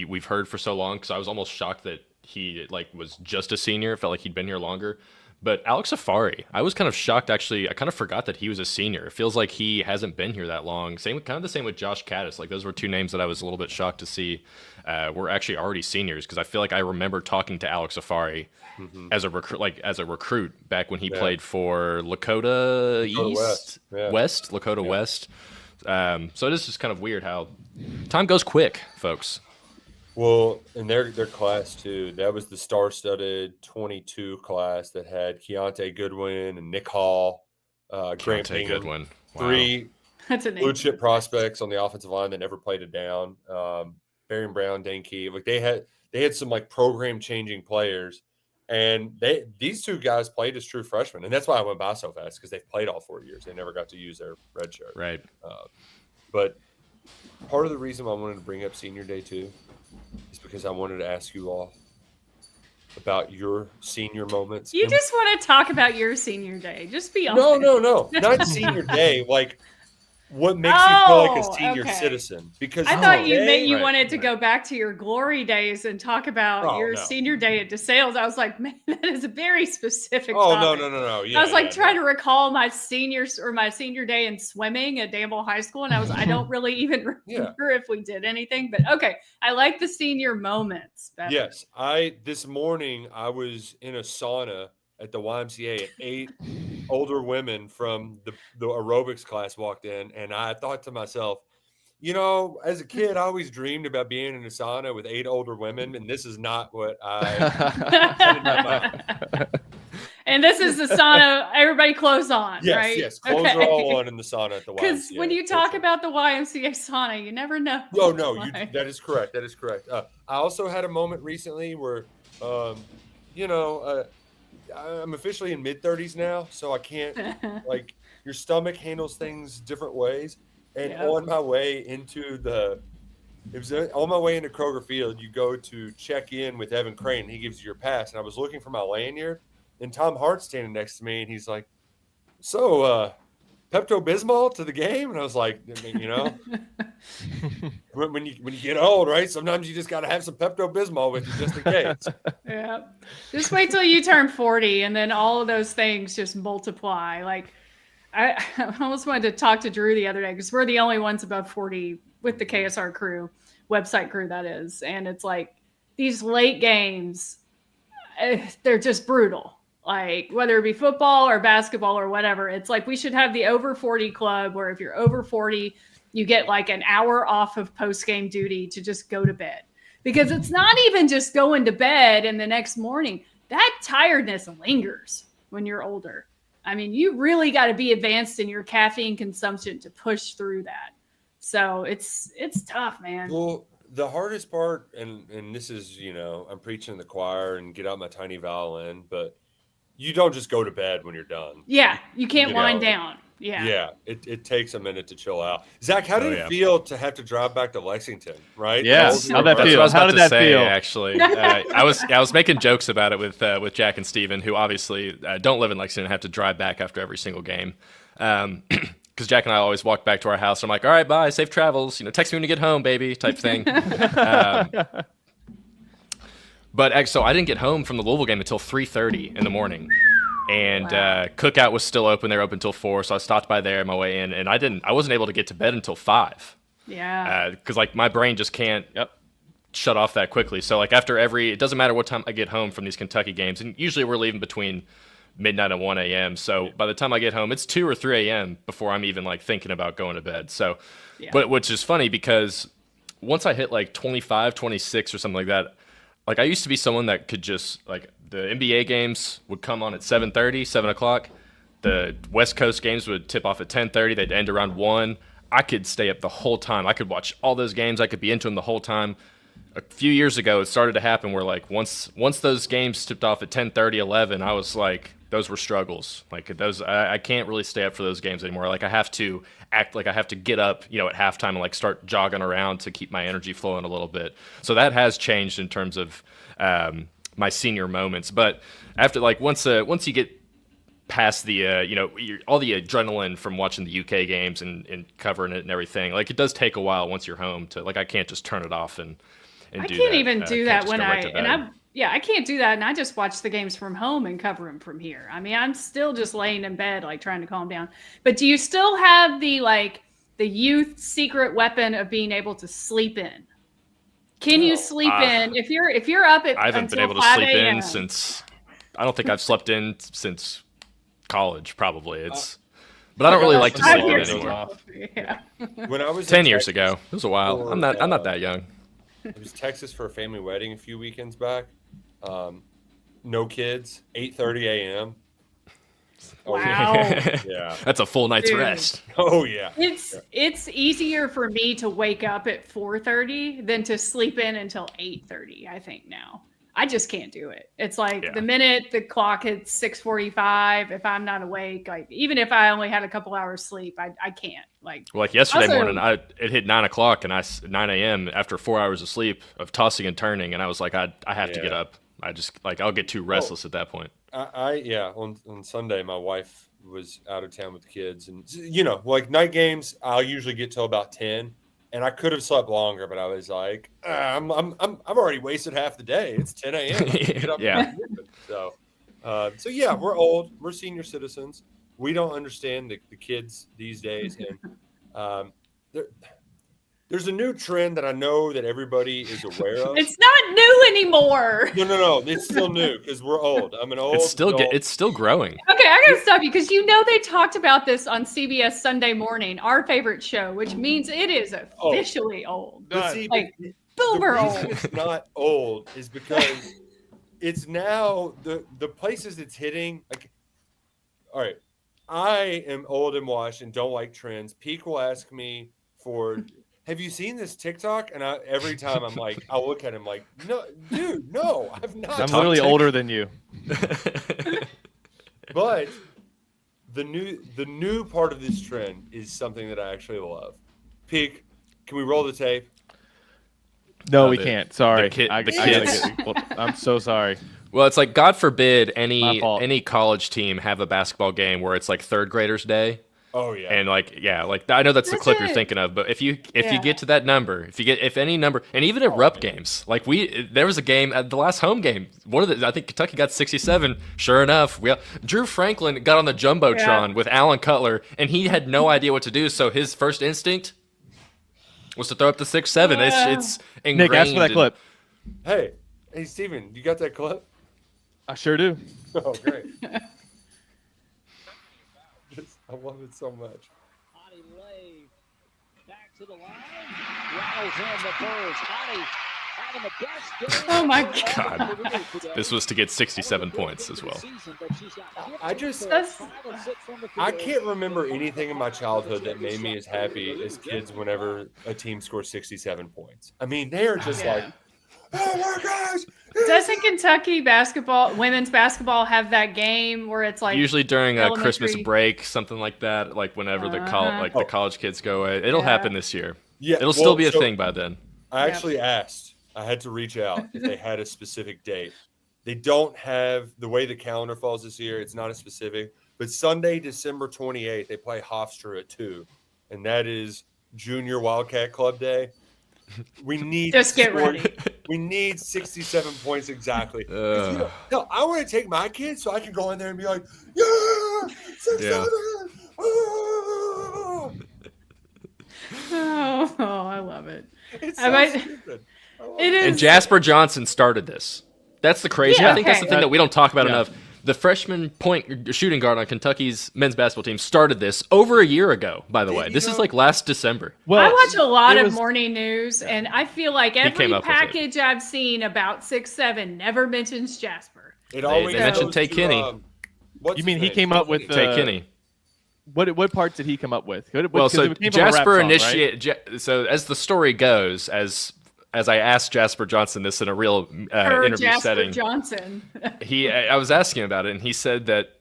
we've heard for so long, because I was almost shocked that he was just a senior. It felt like he'd been here longer. But Alex Safari, I was kind of shocked, actually. I kind of forgot that he was a senior. It feels like he hasn't been here that long. Kind of the same with Josh Caddis. Like, those were 2 names that I was a little bit shocked to see were actually already seniors, because I feel like I remember talking to Alex Safari as a recruit back when he played for Lakota East, West. Lakota West. So it is just kind of weird how time goes quick, folks. Well, and their class too. That was the star-studded 22 class that had Keontae Goodwin and Nick Hall, Grant Bingham, Goodwin. Wow. 3 That's a name. blue chip prospects on the offensive line that never played it down. Barry Brown, Dane Key. Like they had some like program changing players, and these 2 guys played as true freshmen, and that's why I went by so fast, because they've played all 4 years. They never got to use their red shirt. Right. But part of the reason I wanted to bring up Senior Day too is because I wanted to ask you all about your senior moments. You just want to talk about your senior day. Just be honest. No. Not Senior Day. Like, what makes you feel like a senior citizen? Because I thought you wanted to go back to your glory days and talk about your senior day at DeSales. I was like, man, that is a very specific topic. No. Yeah, I was like trying to recall my senior day in swimming at Danville High School, and I don't really even remember if we did anything. But okay, I like the senior moments better. Yes, this morning I was in a sauna at the YMCA, and 8 older women from the aerobics class walked in, and I thought to myself, you know, as a kid, I always dreamed about being in a sauna with 8 older women, and this is not what I. And this is the sauna. Everybody close on, yes, right? Yes, clothes are all on in the sauna at the YMCA. Because when you talk about the YMCA sauna, you never know. No, that is correct. That is correct. I also had a moment recently where, I'm officially in mid-30s now, so I can't, like, your stomach handles things different ways. And on my way into Kroger Field, you go to check in with Evan Crane, and he gives you your pass. And I was looking for my lanyard, and Tom Hart's standing next to me, and he's like, so, Pepto-Bismol to the game? And I was like, you know, when you get old, right? Sometimes you just got to have some Pepto-Bismol with you just in case. Yeah. Just wait till you turn 40, and then all of those things just multiply. Like, I almost wanted to talk to Drew the other day, because we're the only ones above 40 with the KSR crew, website crew, that is. And it's like these late games, they're just brutal. Like whether it be football or basketball or whatever, it's like we should have the over 40 club where if you're over 40, you get like an hour off of post-game duty to just go to bed. Because it's not even just going to bed and the next morning. That tiredness lingers when you're older. I mean, you really got to be advanced in your caffeine consumption to push through that. So it's tough, man. Well, the hardest part, and this is, I'm preaching to the choir and get out my tiny violin, but you don't just go to bed when you're done. Yeah, you can't wind down. Yeah. Yeah, it takes a minute to chill out. Zach, how did it feel to have to drive back to Lexington, right? Yeah, how'd that feel? How did that feel? Actually, I was making jokes about it with Jack and Steven, who obviously don't live in Lexington and have to drive back after every single game. Because Jack and I always walk back to our house. I'm like, all right, bye, safe travels. Text me when you get home, baby, type thing. But so I didn't get home from the Louisville game until 3:30 in the morning. And Cookout was still open. They were open until 4, so I stopped by there on my way in, and I wasn't able to get to bed until 5. Yeah. Because my brain just can't shut off that quickly. So like it doesn't matter what time I get home from these Kentucky games, and usually we're leaving between midnight and 1 a.m. So by the time I get home, it's 2 or 3 a.m. before I'm even like thinking about going to bed. So, but which is funny because once I hit like 25, 26 or something like that, like I used to be someone that could just like the NBA games would come on at 7:30, 7 o'clock. The West Coast games would tip off at 10:30. They'd end around 1. I could stay up the whole time. I could watch all those games. I could be into them the whole time. A few years ago, it started to happen where like once those games tipped off at 10:30, 11, I was like, those were struggles. Like those, I can't really stay up for those games anymore. Like I have to act like I have to get up, at halftime and like start jogging around to keep my energy flowing a little bit. So that has changed in terms of my senior moments. But after like once you get past the all the adrenaline from watching the UK games and covering it and everything, like it does take a while once you're home to like I can't just turn it off and I can't even do that when I can't do that, and I just watch the games from home and cover them from here. I mean, I'm still just laying in bed, like trying to calm down. But do you still have the youth secret weapon of being able to sleep in? Can you sleep in if you're up at? I haven't been able to sleep in since. I don't think I've slept in since college. Probably but I don't really like to sleep in anymore. Yeah. When I was 10 years ago, it was a while. I'm not that young. It was Texas for a family wedding a few weekends back. No kids, 8:30 a.m. Wow. Yeah. That's a full night's rest. Oh yeah. It's easier for me to wake up at 4:30 than to sleep in until 8:30, I think now. I just can't do it. It's like the minute the clock hits 6:45, if I'm not awake, like even if I only had a couple hours sleep, I can't. Like yesterday morning, it hit 9 o'clock and 9 a.m. after 4 hours of sleep of tossing and turning, and I was like, I have to get up. I just I'll get too restless at that point. On Sunday, my wife was out of town with the kids, and like night games, I'll usually get till about 10. And I could have slept longer, but I was like, I've already wasted half the day. It's 10 a.m. Get up So yeah, we're old. We're senior citizens. We don't understand the kids these days. And there's a new trend that I know that everybody is aware of. It's not new anymore. No. It's still new because we're old. I'm an old. It's still growing. Okay, I gotta stop you because they talked about this on CBS Sunday Morning, our favorite show, which means it is officially old. Boomer old. It's not old is because it's now the places it's hitting. Like, all right, I am old and washed and don't like trends. Peak will ask me for. Have you seen this TikTok? And every time I'm like, I'll look at him like, no, dude, no, I've not. I'm literally older than you. But the new part of this trend is something that I actually love. Peak, can we roll the tape? No, we can't. Sorry. I'm so sorry. Well, it's like, God forbid any college team have a basketball game where it's like third graders day. Oh yeah. And I know that's the clip you're thinking of, but if you get to that number, if any number, and even at Rupp games, like there was a game at the last home game, I think Kentucky got 67. Sure enough, Drew Franklin got on the jumbotron with Alan Cutler, and he had no idea what to do. So his first instinct was to throw up the 6-7. It's ingrained. Nick, ask for that clip. Hey, Steven, you got that clip? I sure do. Oh, great. I love it so much. Back to the line. Rattles in the first. Hottie having the best game. Oh my God. This was to get 67 points as well. I can't remember anything in my childhood that made me as happy as kids whenever a team scores 67 points. I mean, they're just like, oh my gosh. Doesn't Kentucky women's basketball have that game where it's like usually during a elementary? Christmas break, something like that, like whenever the college kids go away. It'll happen this year. Yeah, it'll still be a thing by then. I actually asked. I had to reach out if they had a specific date. They don't have the way the calendar falls this year. It's not a specific, but Sunday, December 28th, they play Hofstra at 2, and that is Junior Wildcat Club Day. We need just get ready. We need 67 points exactly. No, I want to take my kids so I can go in there and be like, yeah, 67. Oh, I love it. It's so stupid. It is. And Jasper Johnson started this. That's the crazy. I think that's the thing that we don't talk about enough. The freshman point shooting guard on Kentucky's men's basketball team started this over a year ago, by the way. This is like last December. Well, I watch a lot of morning news, and I feel like every package I've seen about 6'7" never mentions Jasper. It always they mentioned Tay Kinney. You mean he came up with Tay Kinney? What parts did he come up with? So Jasper initiated. So as the story goes, as I asked Jasper Johnson this in a real interview Jasper setting, Johnson. I was asking about it, and he said that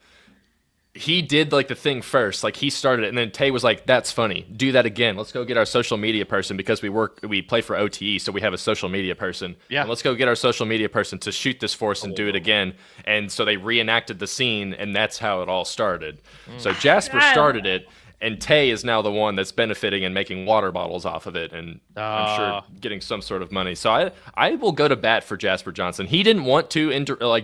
he did like the thing first, like he started it, and then Tay was like, "That's funny, do that again. Let's go get our social media person because we play for OTE, so we have a social media person. Yeah, and let's go get our social media person to shoot this for us and do it again." And so they reenacted the scene, and that's how it all started. So Jasper started it. And Tay is now the one that's benefiting and making water bottles off of it, and I'm sure getting some sort of money. So I will go to bat for Jasper Johnson. He didn't want to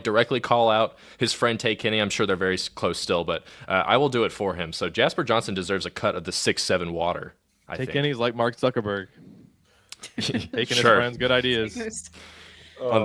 directly call out his friend Tay Kinney. I'm sure they're very close still, but I will do it for him. So Jasper Johnson deserves a cut of the 6'7" water. Tay Kinney's like Mark Zuckerberg, taking his friends' good ideas.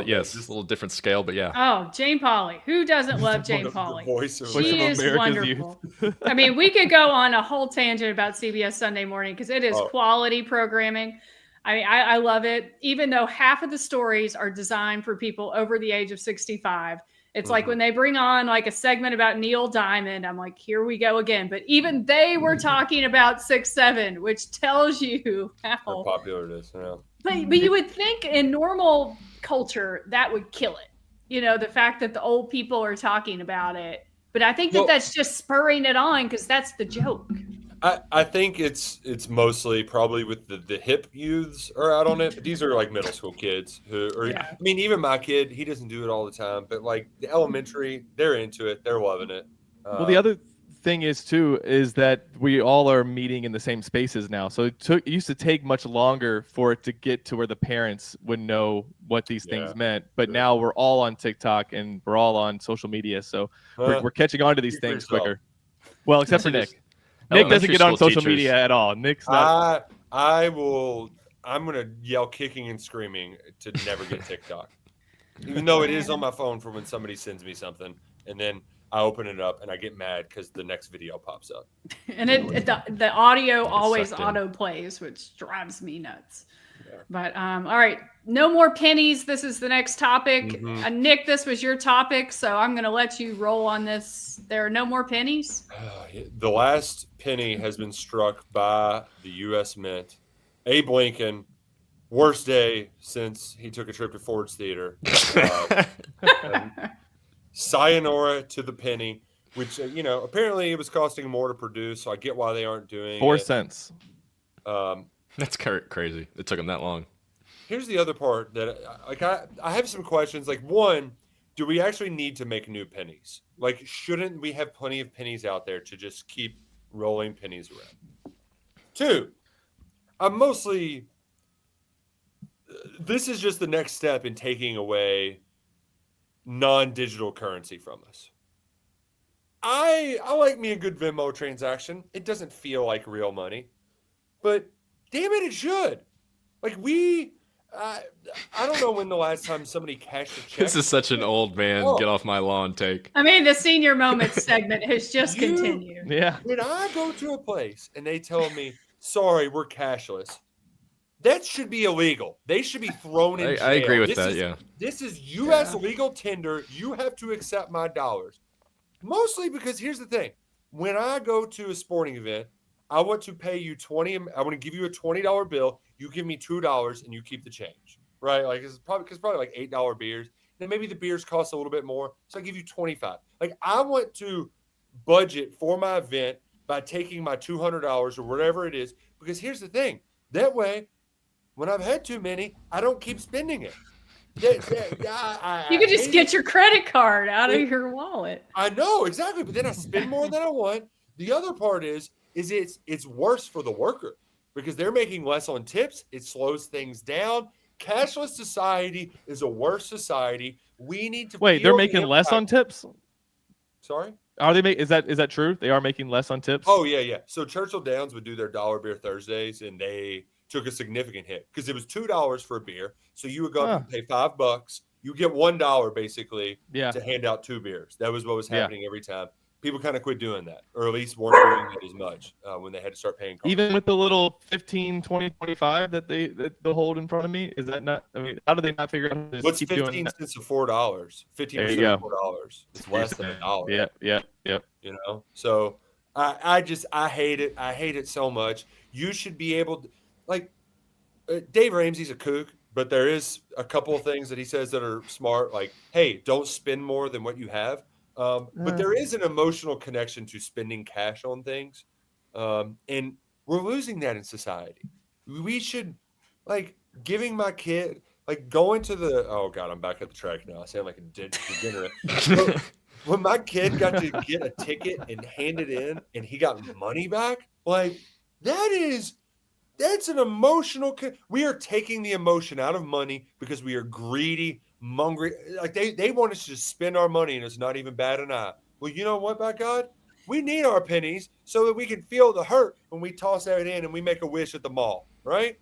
Yes, a little different scale, but yeah. Oh, Jane Pauley. Who doesn't love Jane Pauley? She is America's wonderful. I mean, we could go on a whole tangent about CBS Sunday Morning because it is quality programming. I mean, I love it. Even though half of the stories are designed for people over the age of 65. It's like when they bring on like a segment about Neil Diamond, I'm like, here we go again. But even they were talking about 6'7", which tells you how popular it is. Yeah. But you would think in normal culture that would kill it. You know, the fact that the old people are talking about it. But I think that's just spurring it on because that's the joke. I think it's mostly probably with the hip youths are out on it. But these are like middle school kids I mean, even my kid, he doesn't do it all the time. But like the elementary, they're into it. They're loving it. Well, the other thing is that we all are meeting in the same spaces now. So it used to take much longer for it to get to where the parents would know what these things meant. But now we're all on TikTok and we're all on social media. So we're catching on to these things quicker. Well, except for Nick. Nick doesn't get on social media at all. Nick's not. I'm going to yell kicking and screaming to never get TikTok. Even though it is on my phone for when somebody sends me something. And then I open it up and I get mad because the next video pops up. And the audio always auto plays, which drives me nuts. Yeah. But all right, no more pennies. This is the next topic. Nick, this was your topic, so I'm going to let you roll on this. There are no more pennies. The last penny has been struck by the U.S. Mint. Abe Lincoln, worst day since he took a trip to Ford's Theater. Sayonara to the penny, which, apparently it was costing more to produce, so I get why they aren't doing 4 cents. That's crazy. It took them that long. Here's the other part that I have some questions. Like, one, do we actually need to make new pennies? Like, shouldn't we have plenty of pennies out there to just keep rolling pennies around? Two, this is just the next step in taking away non-digital currency from us. I like me a good Venmo transaction. It doesn't feel like real money, but damn it should. Like I don't know when the last time somebody cashed a check. This is such an old man Oh. get off my lawn take. I mean, the senior moments segment has just You- continued. Yeah. When I go to a place and they tell me, sorry, we're cashless, that should be illegal. They should be thrown in jail. I agree with This that, is- yeah. This is U.S. legal tender. You have to accept my dollars. Mostly because here's the thing. When I go to a sporting event, I want to pay you I want to give you a $20 bill. You give me $2 and you keep the change, right? Like it's probably like $8 beers. Then maybe the beers cost a little bit more, so I give you 25. Like I want to budget for my event by taking my $200 or whatever it is. Because here's the thing. That way, when I've had too many, I don't keep spending it. You could just get your credit card out of your wallet. I know exactly, but then I spend more than I want. The other part is it's worse for the worker because they're making less on tips. It slows things down. Cashless society is a worse society. We need to Wait, they're making less on tips? Sorry? Are they is that true? They are making less on tips? Oh yeah. So Churchill Downs would do their dollar beer Thursdays, and they took a significant hit because it was $2 for a beer. So you would go up and pay $5. You get $1 basically to hand out 2 beers. That was what was happening every time. People kind of quit doing that, or at least weren't doing it as much when they had to start paying cards. Even with the little 15, 20, 25 that they'll hold in front of me, is that not? I mean, how do they not figure out? To What's keep 15 doing that? cents of $4? 15% of $4. It's less than $1. Yeah. You know, so I hate it. I hate it so much. You should be able to, like, Dave Ramsey's a kook, but there is a couple of things that he says that are smart. Like, hey, don't spend more than what you have. But there is an emotional connection to spending cash on things. And we're losing that in society. We should, like, giving my kid, like, going to the, oh God, I'm back at the track now. I sound like a degenerate. When my kid got to get a ticket and hand it in and he got money back, like, that's an emotional, we are taking the emotion out of money because we are greedy, mongry. Like they want us to just spend our money and it's not even bat an eye. Well, you know what, by God? We need our pennies so that we can feel the hurt when we toss that in and we make a wish at the mall, right?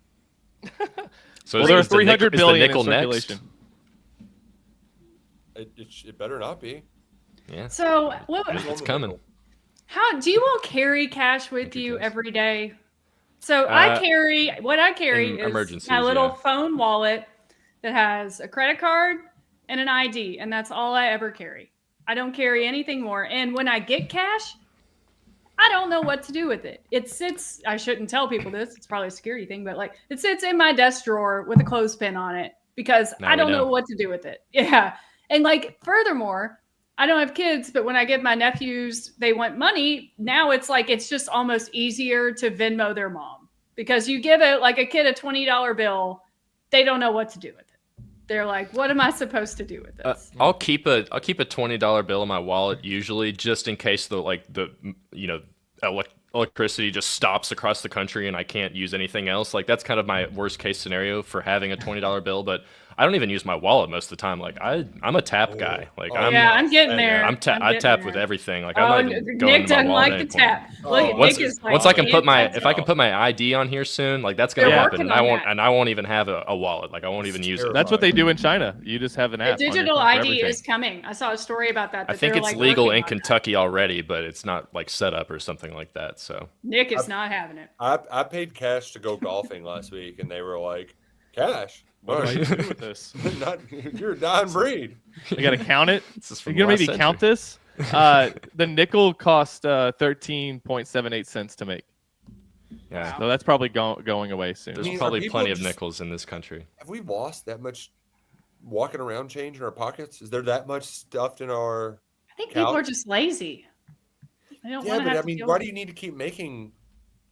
So Well, there are is the 300 billion in nickel circulation. It better not be. Yeah. So, It's coming. how do you all carry cash with you every day? So what I carry in is emergencies, my little yeah. phone wallet that has a credit card and an ID, and that's all I ever carry. I don't carry anything more. And when I get cash, I don't know what to do with it. It sits, I shouldn't tell people this, it's probably a security thing, but like it sits in my desk drawer with a clothespin on it because Now I we don't know know. what to do with it. Yeah. And like furthermore, I don't have kids, but when I give my nephews, they want money. Now it's like, it's just almost easier to Venmo their mom because you give it like a kid a $20 bill. They don't know what to do with it. They're like, what am I supposed to do with this? I'll keep a $20 bill in my wallet usually just in case the electricity just stops across the country and I can't use anything else. Like that's kind of my worst case scenario for having a $20 bill, but I don't even use my wallet most of the time. Like I'm a tap guy. Like I'm getting there. I tap with everything. Like I'm not even going Nick to my doesn't wallet like at the any point. tap. Look, Once, Nick is like, once I can put my anti-tap. if I can put my ID on here soon, like that's gonna They're happen. working And on I won't even have a wallet. Like I won't even use it. That's what they do in China. You just have an app. The on your digital phone for ID everything. is coming. I saw a story about that. I think they're, it's like, legal working in on Kentucky already, but it's not like set up or something like that. So that. Nick is not having it. I paid cash to go golfing last week, and they were like, "Cash? What do I do with this? You're a dying breed." You got to count it. this is You from gonna last maybe century. count this? The nickel cost 13.78 cents to make. Yeah, So that's probably going away soon. there's I mean, are probably people plenty of just- nickels in this country. Have we lost that much walking around change in our pockets? Is there that much stuffed in our? I think people are Couch? just lazy. They don't Yeah, want to but have I mean, to deal why with do you need to keep making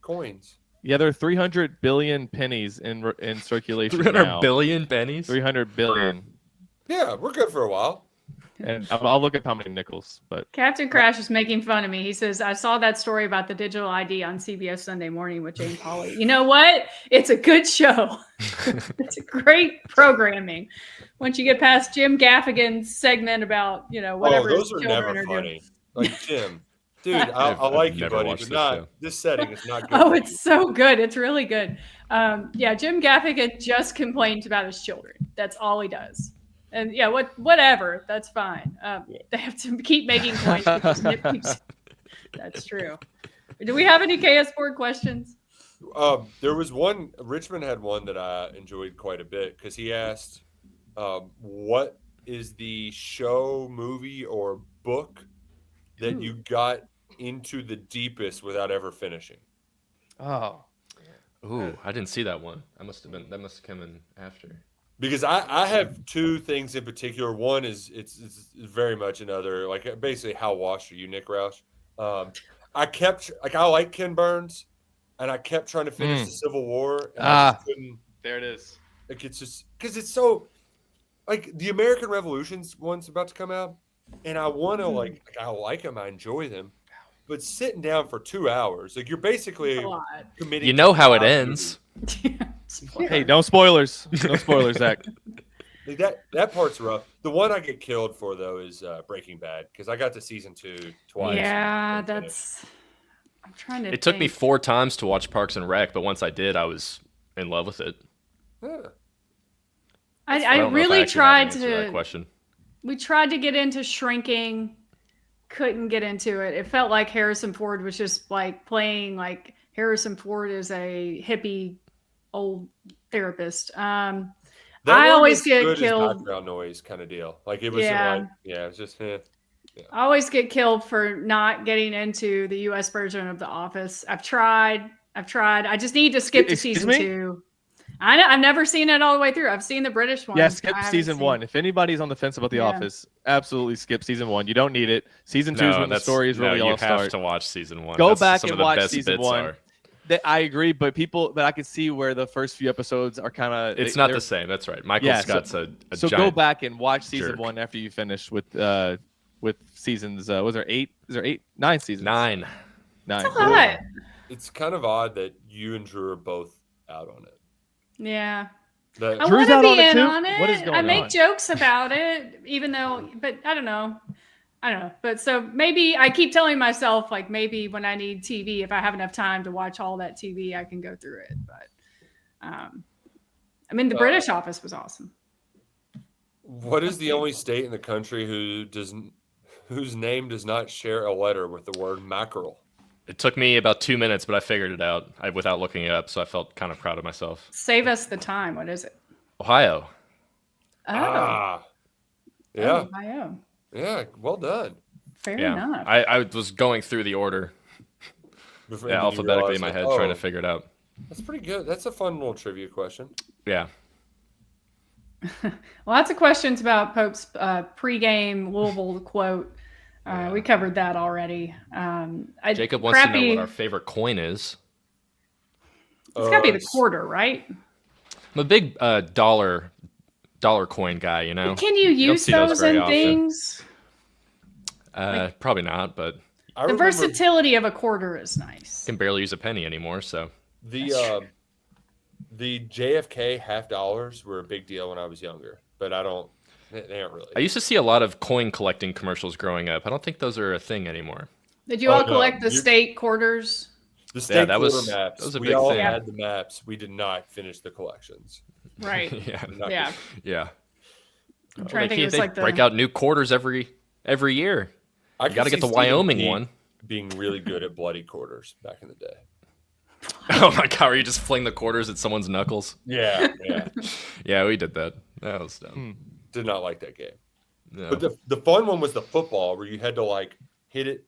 coins? Yeah, there are 300 billion pennies in circulation 300 now. billion pennies. 300 billion. Yeah, we're good for a while. And I'll look up how many nickels, but Captain Crash is making fun of me. He says, I saw that story about the digital ID on CBS Sunday Morning with James Hawley. You know what? It's a good show. It's a great programming. Once you get past Jim Gaffigan's segment about, whatever Oh, those his are children never are doing. funny. Like Jim, Dude, I like you, never buddy, watched but this not show. this setting is not good. Oh, for it's you. so good. It's really good. Yeah, Jim Gaffigan just complains about his children. That's all he does. And yeah, whatever. That's fine. They have to keep making points because Nick keeps. That's true. Do we have any KS board questions? There was one. Richmond had one that I enjoyed quite a bit because he asked, "What is the show, movie, or book that you got into the deepest without ever finishing?" Oh, Ooh, I didn't see that one. That must have come in after. Because I have two things in particular. One is it's very much another, like basically how washed are you, Nick Roush? I like Ken Burns, and I kept trying to finish the Civil War, and I just couldn't. there it is. Like it's just because it's so like the American Revolution's one's about to come out, and I want to I like them, I enjoy them, but sitting down for 2 hours, like you're basically A lot. committing. You know to how it 5 ends. Hey, no spoilers. No spoilers, Zach. Like that part's rough. The one I get killed for though is Breaking Bad because I got to season 2 twice. Yeah, and that's. I'm trying to. It took me think. 4 times to watch Parks and Rec, but once I did, I was in love with it. Yeah. I I don't know if I really actually have tried an answer to that to. question. We tried to get into Shrinking, couldn't get into it. It felt like Harrison Ford was just like playing like Harrison Ford is a hippie old therapist. That I one always was get good as killed. background noise kind of deal. Like it was it's just I always get killed for not getting into the U.S. version of The Office. I've tried. I just need to skip to Excuse season me? 2. I've never seen it all the way through. I've seen the British one. Yeah, skip season 1. If anybody's on the fence about The Yeah. Office, absolutely skip season 1. You don't need it. Season 2 is when the stories really all you start. have to watch season 1. Go That's back some and of the watch best season bits 1. are. I agree, but I could see where the first few episodes are kind of. It's not the same. That's right. Michael Scott's a So giant go back and watch season jerk. 1 after you finish with seasons. Was there 8? Is there 8? 9 seasons. 9. 9. That's a lot. it's kind of odd that you and Drew are both out on it. Yeah. That- I Drew's want to out be on it in too? on it. What is going I make on? jokes about it, even though, but I don't know. But so maybe I keep telling myself, like, maybe when I need TV, if I have enough time to watch all that TV, I can go through it. But I mean, the British Office was awesome. What is the only state in the country whose name does not share a letter with the word mackerel? It took me about 2 minutes, but I figured it out without looking it up, so I felt kind of proud of myself. Save us the time. What is it? Ohio. Yeah. Ohio. Yeah, well done. Fair Yeah. enough. I was going through the order Before you alphabetically in my realize, head, trying to figure it out. That's pretty good. That's a fun little trivia question. Yeah. Lots of questions about Pope's pregame Louisville quote. We covered that already. Jacob wants to know what our favorite coin is. It's got to be the quarter, right? I'm a big dollar coin guy, you know. Can you don't use see those those very in often. things? Probably not, but I The remember versatility of a quarter is nice. can barely use a penny anymore, so. the JFK half dollars were a big deal when I was younger, but they aren't really. I used to see a lot of coin collecting commercials growing up. I don't think those are a thing anymore. Did you all no, collect the you- state quarters? The state that quarter was- maps. that was a We big all thing. had the maps. We did not finish the collections. Right. Yeah. Not Yeah. Yeah. I'm trying to think. It was They like the break out new quarters every year. I You got to could get the see Stephen Wyoming King one. being really good at bloody quarters back in the day. Oh my god, where you just fling the quarters at someone's knuckles? Yeah. Yeah, we did that. That was dumb. Did not like that game. No. But the fun one was the football where you had to like hit it.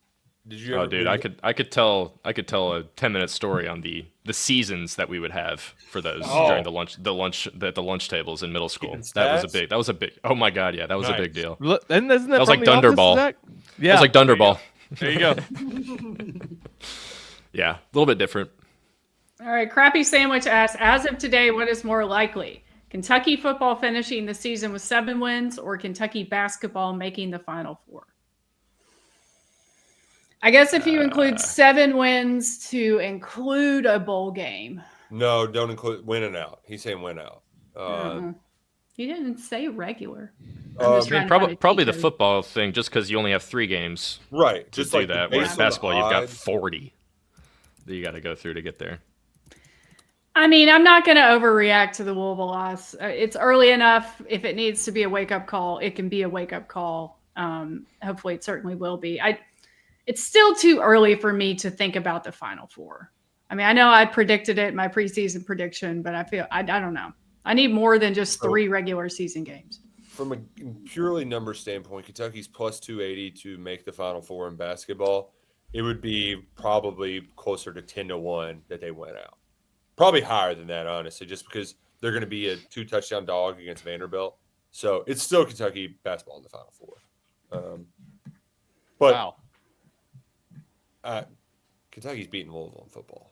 Did you? Oh, ever dude, do I that? could tell a 10-minute story on the seasons that we would have for those Oh. during the lunch tables in middle school. Keeping That stats? was a big. Oh my god, yeah, that was a big Nice. deal. Look, and isn't that was from like The Office, Dunderball. Zach? That Yeah. was like Dunderball. There you go. Yeah, a little bit different. All right. Crappy Sandwich asks, as of today, what is more likely? Kentucky football finishing the season with 7 wins or Kentucky basketball making the Final Four? I guess if you include 7 wins to include a bowl game. No, don't include win and out. He's saying win out. He didn't say regular. I I mean, probably the football thing, just because you only have 3 games right. to Just do like that. based Whereas on the basketball, you've got odds. 40 that you got to go through to get there. I mean, I'm not going to overreact to the Louisville loss. It's early enough. If it needs to be a wake-up call, it can be a wake-up call. Hopefully, it certainly will be. It's still too early for me to think about the Final Four. I mean, I know I predicted it in my preseason prediction, but I don't know. I need more than just 3 regular season games. From a purely number standpoint, Kentucky's plus 280 to make the Final Four in basketball. It would be probably closer to 10-1 that they went out. Probably higher than that, honestly, just because they're going to be a 2-touchdown dog against Vanderbilt. So it's still Kentucky basketball in the Final Four. But Wow. Kentucky's beating Louisville in football.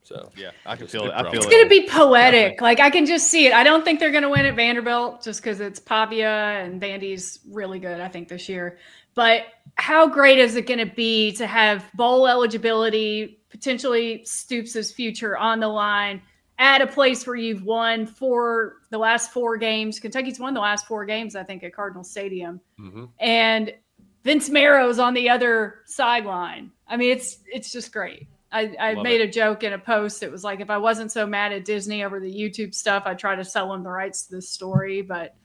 So Yeah, I can Just feel it. good I feel It's it. going to be poetic. Like, I can just see it. I don't think they're going to win at Vanderbilt just because it's Pavia and Vandy's really good, I think, this year. But how great is it going to be to have bowl eligibility, potentially Stoops' future on the line at a place where you've won the last 4 games? Kentucky's won the last 4 games, I think, at Cardinal Stadium. mm-hmm. And Vince Marrow's on the other sideline. I mean, it's just great. I made a joke in a post. It was like, if I wasn't so mad at Disney over the YouTube stuff, I'd try to sell them the rights to this story. But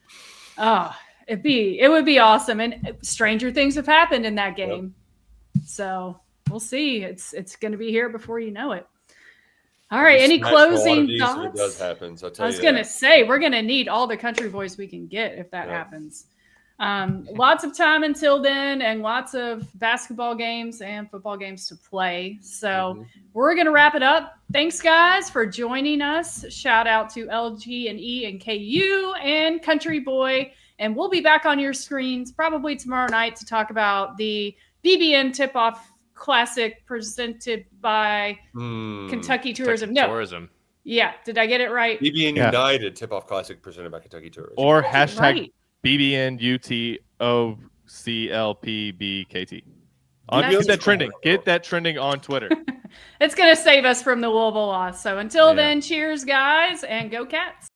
it would be awesome. And stranger things have happened in that game. Yep. So we'll see. It's going to be here before you know it. All right. Any closing thoughts? It does happen. So I was going to say, we're going to need all the country voice we can get if that happens. Lots of time until then, and lots of basketball games and football games to play. So we're going to wrap it up. Thanks, guys, for joining us. Shout out to LG and E and KU and Country Boy. And we'll be back on your screens probably tomorrow night to talk about the BBN Tip-Off Classic presented by Kentucky Tourism. Tourism. Yeah. Did I get it right? BBN United Tip-Off Classic presented by Kentucky Tourism. Or hashtag BBNUTOCLPBKT. Get that trending. Get that trending on Twitter. It's going to save us from the Louisville loss. So until then, cheers, guys, and go Cats.